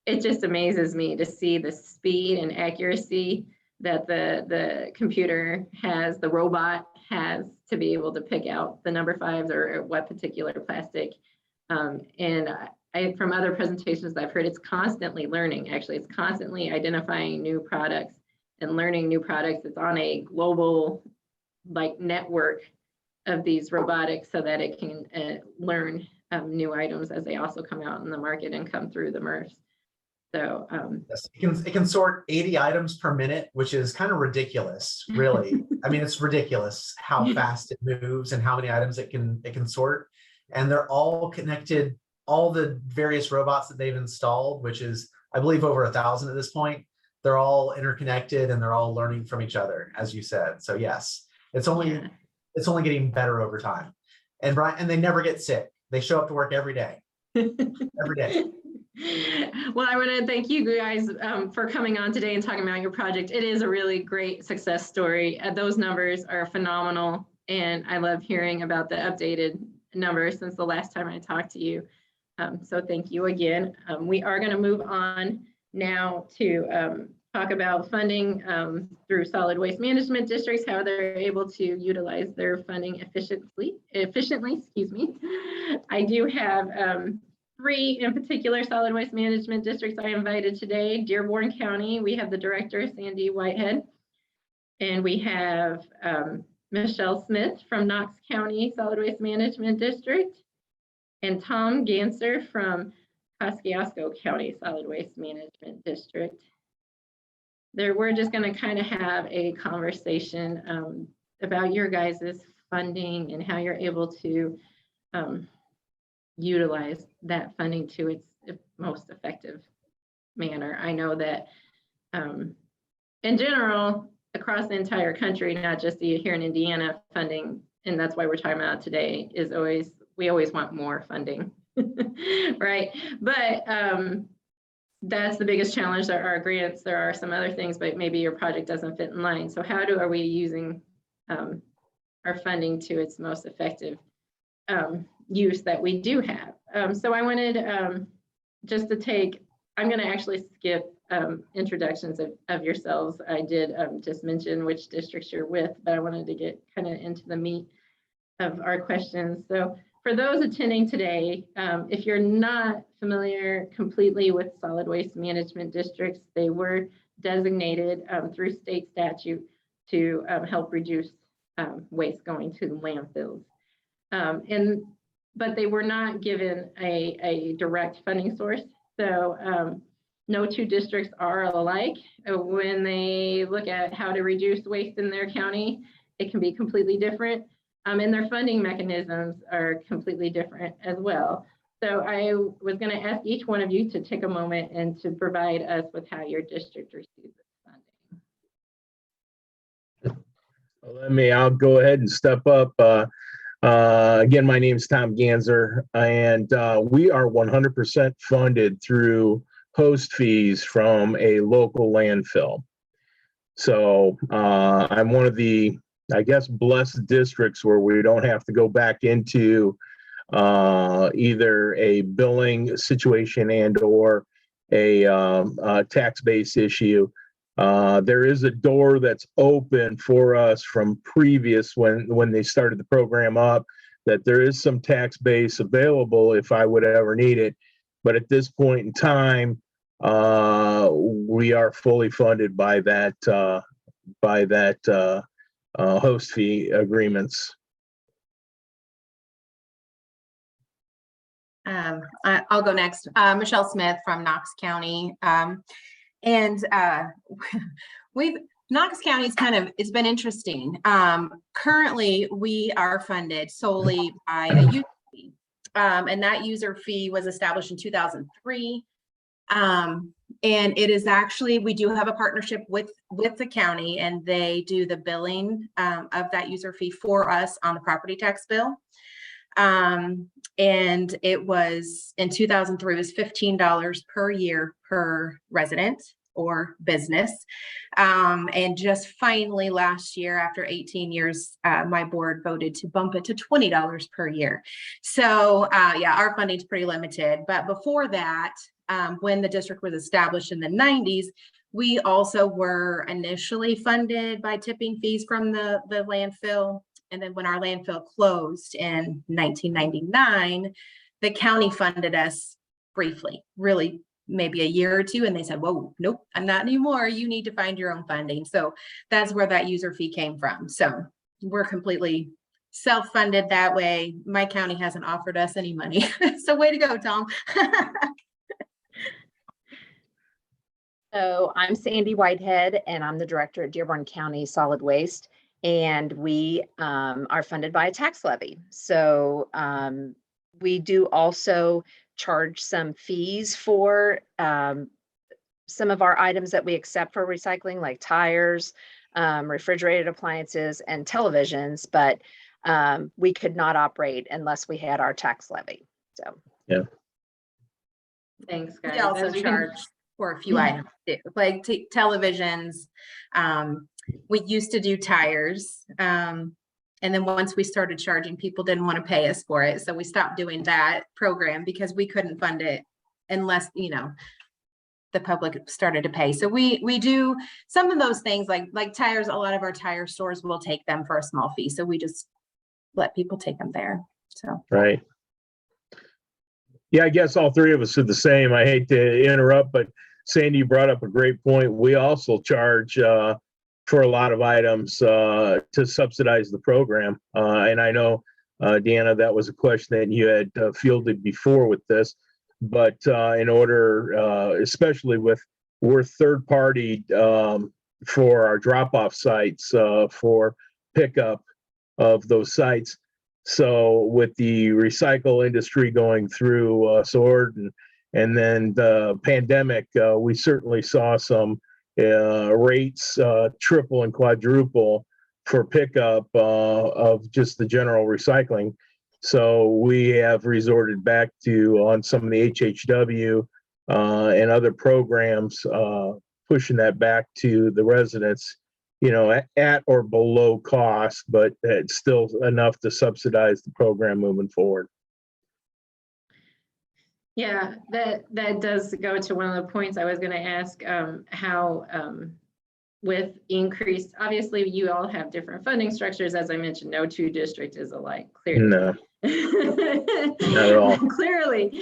it just amazes me to see the speed and accuracy that the computer has, the robot has, to be able to pick out the number 5s or what particular plastic. And from other presentations I've heard, it's constantly learning. Actually, it's constantly identifying new products and learning new products. It's on a global network of these robotics so that it can learn new items as they also come out in the market and come through the MRFs. So yes, it can sort 80 items per minute, which is kind of ridiculous, really. I mean, it's ridiculous how fast it moves and how many items it can sort. And they're all connected, all the various robots that they've installed, which is, I believe, over 1,000 at this point. They're all interconnected and they're all learning from each other, as you said. So yes, it's only getting better over time. And Brian, and they never get sick. They show up to work every day. Every day. Well, I want to thank you guys for coming on today and talking about your project. It is a really great success story. Those numbers are phenomenal, and I love hearing about the updated numbers since the last time I talked to you. So thank you again. We are going to move on now to talk about funding through solid waste management districts, how they're able to utilize their funding efficiently. Excuse me. I do have 3 in particular solid waste management districts I invited today. Dearborn County, we have the director, Sandy Whitehead, and we have Michelle Smith from Knox County Solid Waste Management District, and Tom Ganser from Kosciuszko County Solid Waste Management District. We're just going to kind of have a conversation about your guys' funding and how you're able to utilize that funding to its most effective manner. I know that in general, across the entire country, not just here in Indiana, funding, and that's why we're talking about today, is we always want more funding, right? But that's the biggest challenge. There are grants, there are some other things, but maybe your project doesn't fit in line. So how are we using our funding to its most effective use that we do have. So I wanted just to take, I'm going to actually skip introductions of yourselves. I did just mention which districts you're with, but I wanted to get kind of into the meat of our questions. So for those attending today, if you're not familiar completely with solid waste management districts, they were designated through state statute to help reduce waste going to landfills. But they were not given a direct funding source. So no two districts are alike. When they look at how to reduce waste in their county, it can be completely different. And their funding mechanisms are completely different as well. So I was going to ask each one of you to take a moment and to provide us with how your district receives its funding. Well, I'll go ahead and step up. Again, my name is Tom Ganser, and we are 100% funded through host fees from a local landfill. So I'm one of the, I guess, blessed districts where we don't have to go back into either a billing situation and or a tax-based issue. There is a door that's open for us from previous when they started the program up, that there is some tax base available if I would ever need it. But at this point in time, we are fully funded by that host fee agreements. I'll go next. Michelle Smith from Knox County. Knox County's it's been interesting. Currently, we are funded solely by a user fee. And that user fee was established in 2003. And it is actually, we do have a partnership with the county, and they do the billing of that user fee for us on the property tax bill. And it was in 2003, it was $15 per year per resident or business. And just finally last year, after 18 years, my board voted to bump it to $20 per year. So yeah, our funding's pretty limited. But before that, when the district was established in the 90s, we also were initially funded by tipping fees from the landfill. And then when our landfill closed in 1999, the county funded us briefly, really maybe a year or two. And they said, whoa, nope, I'm not anymore. You need to find your own funding. So that's where that user fee came from. So we're completely self-funded that way. My county hasn't offered us any money. So way to go, Tom. So I'm Sandy Whitehead, and I'm the director at Dearborn County Solid Waste, and we are funded by a tax levy. So we do also charge some fees for some of our items that we accept for recycling, like tires, refrigerated appliances, and televisions, but we could not operate unless we had our tax levy. So yeah. Thanks, guys. We also charge for a few items too, like televisions. We used to do tires. And then once we started charging, people didn't want to pay us for it. So we stopped doing that program because we couldn't fund it unless, the public started to pay. So we do some of those things like tires. A lot of our tire stores will take them for a small fee. So we just let people take them there. So. Right. Yeah, I guess all three of us are the same. I hate to interrupt, but Sandy brought up a great point. We also charge for a lot of items to subsidize the program. And I know, Deanna, that was a question that you had fielded before with this, but in order, especially we're third party for our drop-off sites for pickup of those sites. So with the recycle industry going through sword and then the pandemic, we certainly saw some rates triple and quadruple for pickup of just the general recycling. So we have resorted back to on some of the HHW and other programs, pushing that back to the residents at or below cost, but it's still enough to subsidize the program moving forward. Yeah, that does go to one of the points I was going to ask, how with increased, obviously you all have different funding structures. As I mentioned, no two district is alike, clearly. No, not at all. Clearly.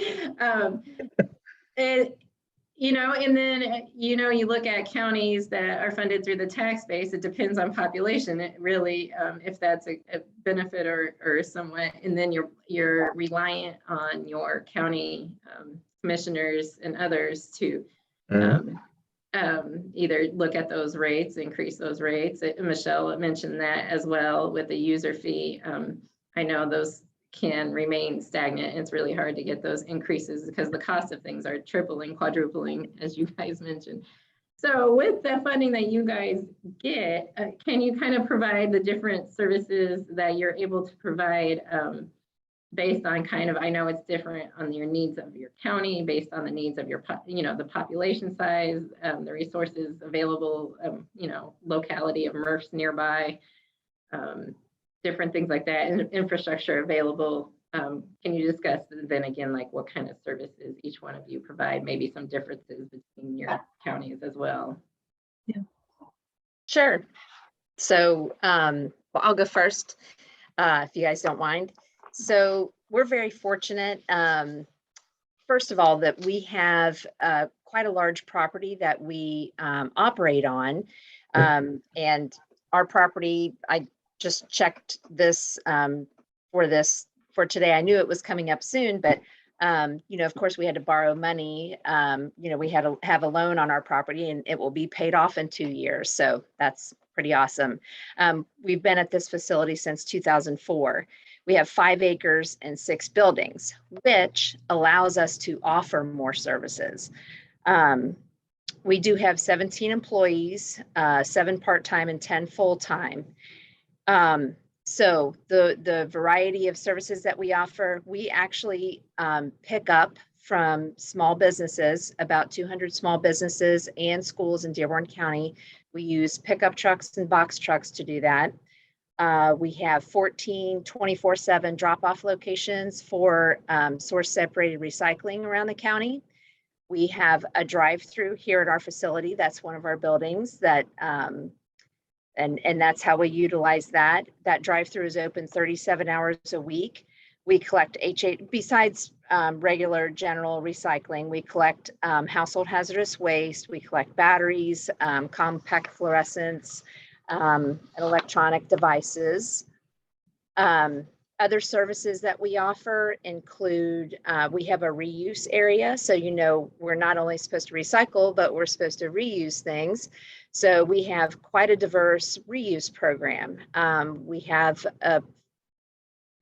And then, you look at counties that are funded through the tax base, it depends on population. It really, if that's a benefit or somewhat, and then you're reliant on your county commissioners and others to either look at those rates, increase those rates. Michelle mentioned that as well with the user fee. I know those can remain stagnant. It's really hard to get those increases because the cost of things are tripling, quadrupling, as you guys mentioned. So with the funding that you guys get, can you kind of provide the different services that you're able to provide based on kind of, I know it's different on your needs of your county, based on the needs of your, the population size, the resources available, locality of MRFs nearby, different things like that, and infrastructure available. Can you discuss then again, like what kind of services each one of you provide, maybe some differences between your counties as well? Yeah. Sure. So well, I'll go first, if you guys don't mind. So we're very fortunate, first of all, that we have quite a large property that we operate on. And our property, I just checked this for today. I knew it was coming up soon, but of course we had to borrow money. We had to have a loan on our property and it will be paid off in 2 years. So that's pretty awesome. We've been at this facility since 2004. We have 5 acres and 6 buildings, which allows us to offer more services. We do have 17 employees, 7 part-time and 10 full-time. So the variety of services that we offer, we actually pick up from small businesses, about 200 small businesses and schools in Dearborn County. We use pickup trucks and box trucks to do that. We have 14 24/7 drop-off locations for source separated recycling around the county. We have a drive-through here at our facility. That's one of our buildings that and that's how we utilize that. That drive-through is open 37 hours a week. We collect besides regular general recycling, we collect household hazardous waste, we collect batteries, compact fluorescents, and electronic devices. Other services that we offer include, we have a reuse area. So, we're not only supposed to recycle, but we're supposed to reuse things. So we have quite a diverse reuse program. We have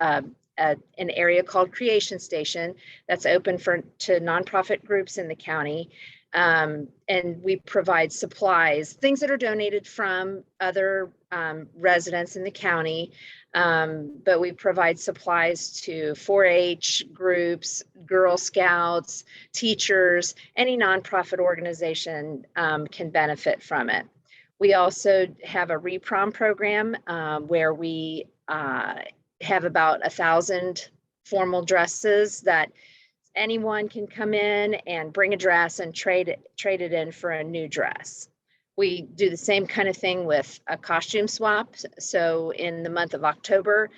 an area called Creation Station that's open to nonprofit groups in the county. And we provide supplies, things that are donated from other residents in the county. But we provide supplies to 4-H groups, Girl Scouts, teachers, any nonprofit organization can benefit from it. We also have a reprom program where we have about 1,000 formal dresses that anyone can come in and bring a dress and trade it in for a new dress. We do the same kind of thing with a costume swap. So in the month of October,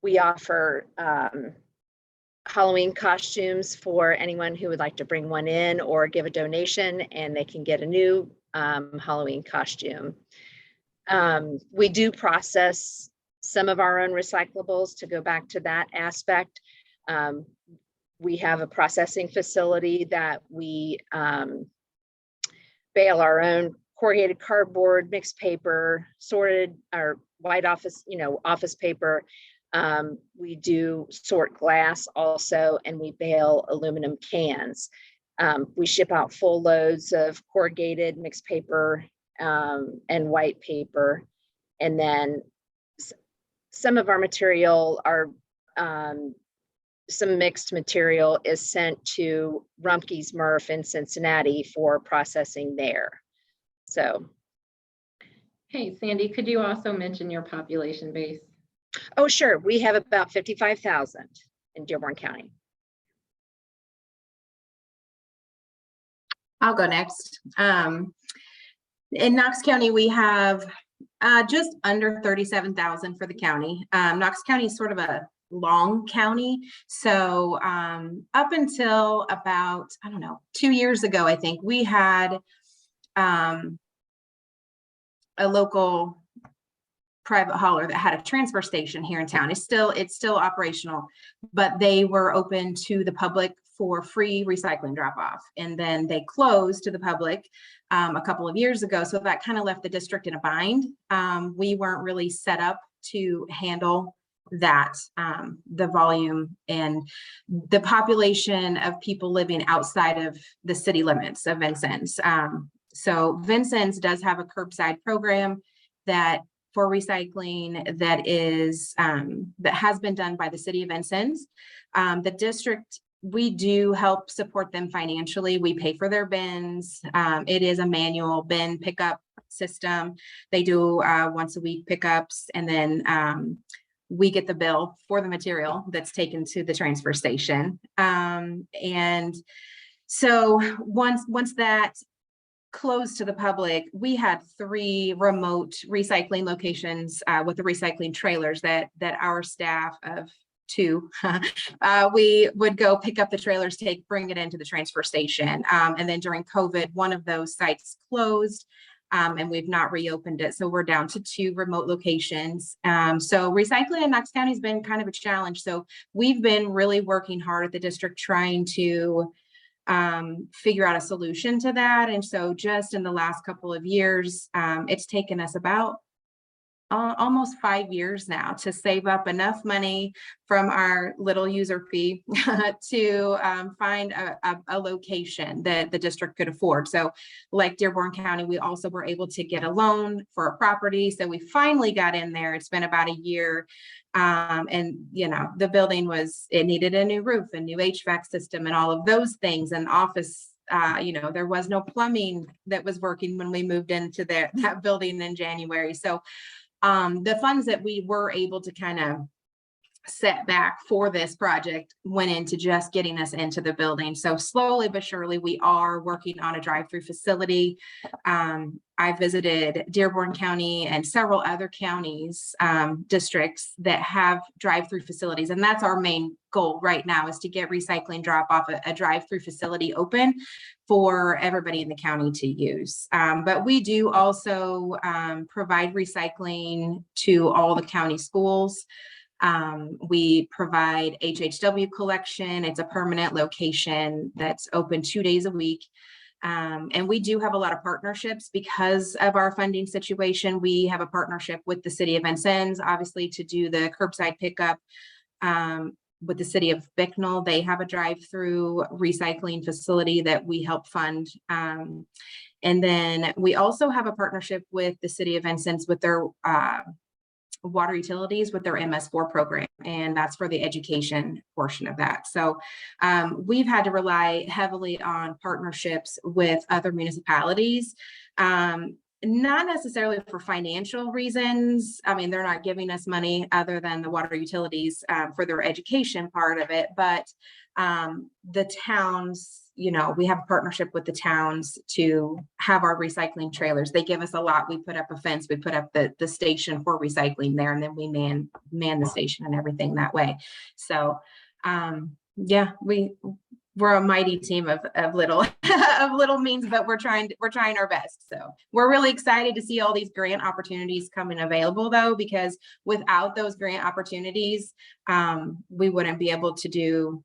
we offer Halloween costumes for anyone who would like to bring one in or give a donation, and they can get a new Halloween costume. We do process some of our own recyclables to go back to that aspect. We have a processing facility that we bale our own corrugated cardboard, mixed paper, sorted or white office paper. We do sort glass also, and we bale aluminum cans. We ship out full loads of corrugated, mixed paper, and white paper. And then some of our material, some mixed material is sent to Rumpke's MRF in Cincinnati for processing there. So. Okay, Sandy, could you also mention your population base? Oh, sure. We have about 55,000 in Dearborn County. I'll go next. In Knox County, we have just under 37,000 for the county. Knox County is sort of a long county. So up until about, I don't know, 2 years ago, I think we had a local private hauler that had a transfer station here in town. It's still operational, but they were open to the public for free recycling drop off. And then they closed to the public a couple of years ago. So that kind of left the district in a bind. We weren't really set up to handle that, the volume and the population of people living outside of the city limits of Vincennes. So Vincennes does have a curbside program that for recycling that is that has been done by the city of Vincennes. The district, we do help support them financially. We pay for their bins. It is a manual bin pickup system. They do once a week pickups, and then we get the bill for the material that's taken to the transfer station. And so once that closed to the public, we had 3 remote recycling locations with the recycling trailers that our staff of 2, we would go pick up the trailers, bring it into the transfer station. And then during COVID, one of those sites closed, and we've not reopened it. So we're down to 2 remote locations. So recycling in Knox County has been kind of a challenge. So we've been really working hard at the district trying to figure out a solution to that. And so just in the last couple of years, it's taken us about almost 5 years now to save up enough money from our little user fee to find a location that the district could afford. So like Dearborn County, we also were able to get a loan for a property. So we finally got in there. It's been about a year. And you know, the building it needed a new roof, a new HVAC system and all of those things. And office, you know, there was no plumbing that was working when we moved into that building in January. So the funds that we were able to kind of set back for this project went into just getting us into the building. So slowly but surely, we are working on a drive-through facility. I visited Dearborn County and several other counties, districts that have drive-through facilities. And that's our main goal right now, is to get recycling drop-off, a drive-through facility open for everybody in the county to use. But we do also provide recycling to all the county schools. We provide HHW collection. It's a permanent location that's open 2 days a week. And we do have a lot of partnerships because of our funding situation. We have a partnership with the city of Vincennes, obviously, to do the curbside pickup. With the city of Bicknell, they have a drive-through recycling facility that we help fund. And then we also have a partnership with the city of Vincennes with their water utilities with their MS4 program, and that's for the education portion of that. So we've had to rely heavily on partnerships with other municipalities, not necessarily for financial reasons. I mean, they're not giving us money other than the water utilities for their education part of it, but the towns, you know, we have a partnership with the towns to have our recycling trailers. They give us a lot. We put up a fence, we put up the station for recycling there, and then we man the station and everything that way. So yeah, we're a mighty team of little of little means, but we're trying our best. So we're really excited to see all these grant opportunities coming available, though, because without those grant opportunities, we wouldn't be able to do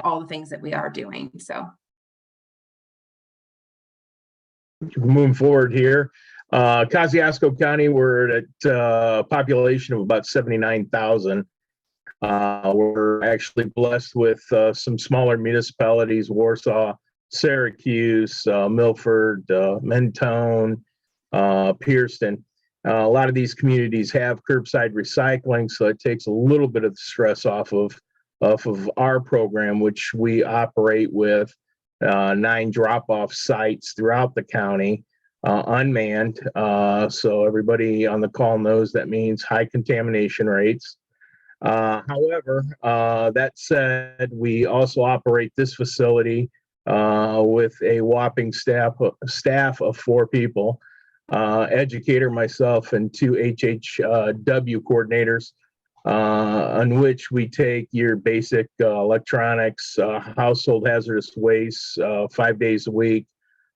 all the things that we are doing. So moving forward here, Kosciuszko County, we're at a population of about 79,000. We're actually blessed with some smaller municipalities: Warsaw, Syracuse, Milford, Mentone, Pearson. A lot of these communities have curbside recycling, so it takes a little bit of the stress off of our program, which we operate with 9 drop-off sites throughout the county. unmanned. So everybody on the call knows that means high contamination rates. However, that said, we also operate this facility with a whopping staff of 4 people, educator, myself, and 2 HHW coordinators, on which we take your basic electronics, household hazardous waste, 5 days a week,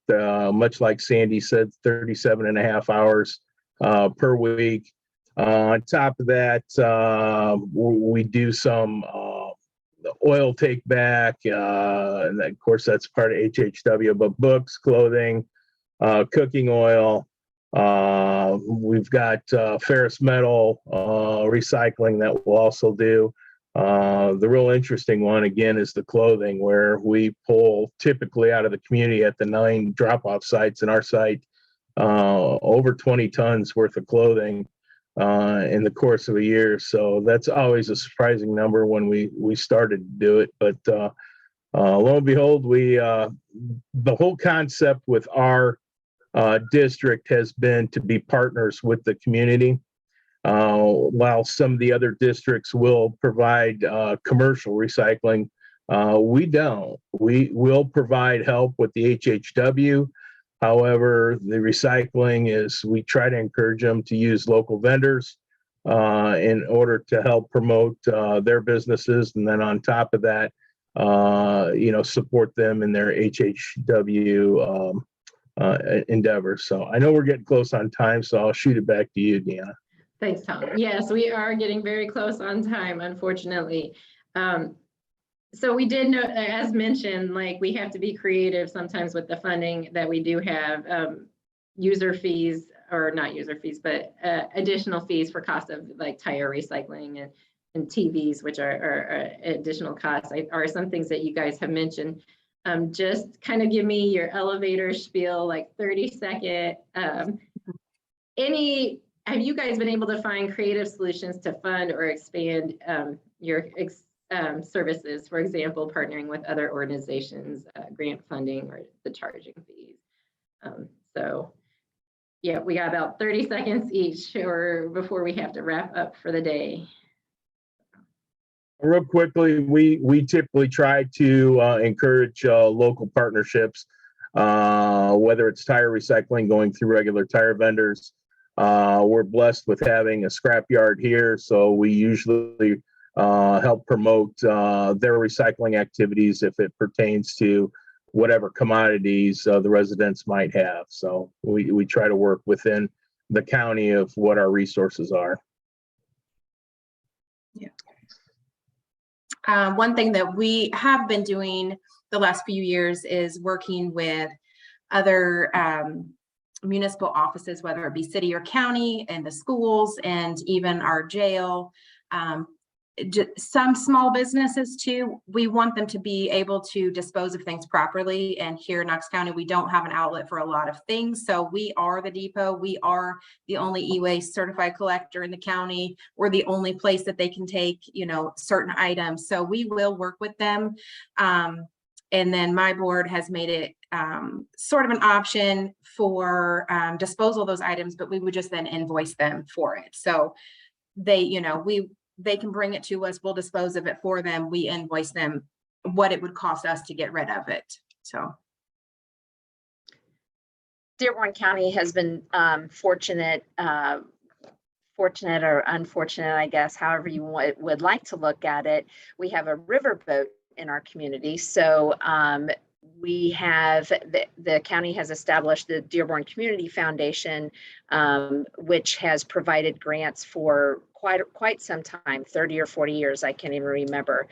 much like Sandy said, 37 and a half hours per week. On top of that, we do some oil take back, and of course that's part of HHW, but books, clothing, cooking oil. We've got ferrous metal recycling that we'll also do. The real interesting one, again, is the clothing, where we pull typically out of the community at the 9 drop-off sites in our site, over 20 tons worth of clothing in the course of a year. So that's always a surprising number when we started to do it. But lo and behold, the whole concept with our district has been to be partners with the community. While some of the other districts will provide commercial recycling, we don't. We will provide help with the HHW. However, the recycling is, we try to encourage them to use local vendors in order to help promote their businesses. And then on top of that, support them in their HHW endeavors. So I know we're getting close on time, so I'll shoot it back to you, Deanna. Thanks, Tom. Yes, we are getting very close on time, unfortunately. So we did know, as mentioned, like we have to be creative sometimes with the funding that we do have. User fees, or not user fees, but additional fees for cost of like tire recycling and TVs, which are additional costs, are some things that you guys have mentioned. Just kind of give me your elevator spiel, like 30-second. Have you guys been able to find creative solutions to fund or expand your services, for example, partnering with other organizations, grant funding, or the charging fees? So yeah, we got about 30 seconds each, or before we have to wrap up for the day. Real quickly, we typically try to encourage local partnerships, whether it's tire recycling going through regular tire vendors. We're blessed with having a scrap yard here, so we usually help promote their recycling activities if it pertains to whatever commodities the residents might have. So we try to work within the county of what our resources are. Yeah. One thing that we have been doing the last few years is working with other municipal offices, whether it be city or county, and the schools, and even our jail. Some small businesses too, we want them to be able to dispose of things properly. And here in Knox County, we don't have an outlet for a lot of things. So we are the depot. We are the only e-waste certified collector in the county. We're the only place that they can take, certain items. So we will work with them. And then my board has made it sort of an option for disposal of those items, but we would just then invoice them for it. So they can bring it to us, we'll dispose of it for them, we invoice them what it would cost us to get rid of it. So Dearborn County has been fortunate or unfortunate, I guess, however you would like to look at it. We have a riverboat in our community. So we have, the county has established the Dearborn Community Foundation, which has provided grants for quite some time, 30 or 40 years, I can't even remember.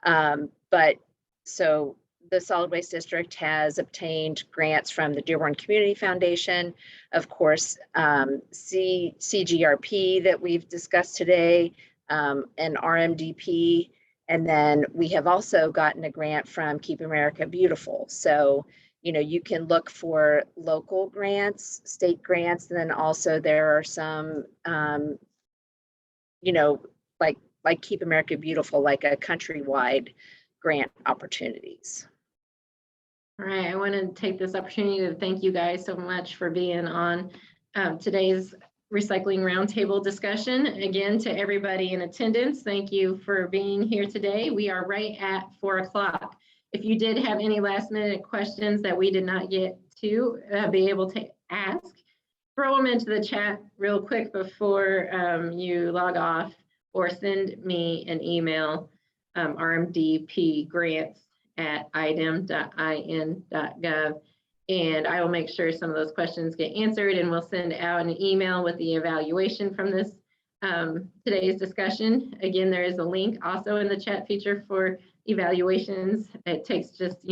But so the Solid Waste District has obtained grants from the Dearborn Community Foundation, of course, CGRP that we've discussed today, and RMDP. And then we have also gotten a grant from Keep America Beautiful. So, you can look for local grants, state grants, and then also there are some, like Keep America Beautiful, like a countrywide grant opportunities. All right, I want to take this opportunity to thank you guys so much for being on today's recycling roundtable discussion. Again, to everybody in attendance, thank you for being here today. We are right at 4 o'clock. If you did have any last minute questions that we did not get to be able to ask, throw them into the chat real quick before you log off, or send me an email, rmdpgrants@idem.in.gov, and I will make sure some of those questions get answered, and we'll send out an email with the evaluation from this today's discussion. Again, there is a link also in the chat feature for evaluations. It takes just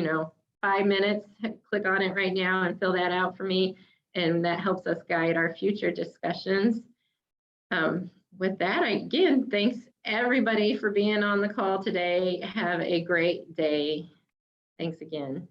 5 minutes. Click on it right now and fill that out for me, and that helps us guide our future discussions. With that, again, thanks everybody for being on the call today. Have a great day. Thanks again.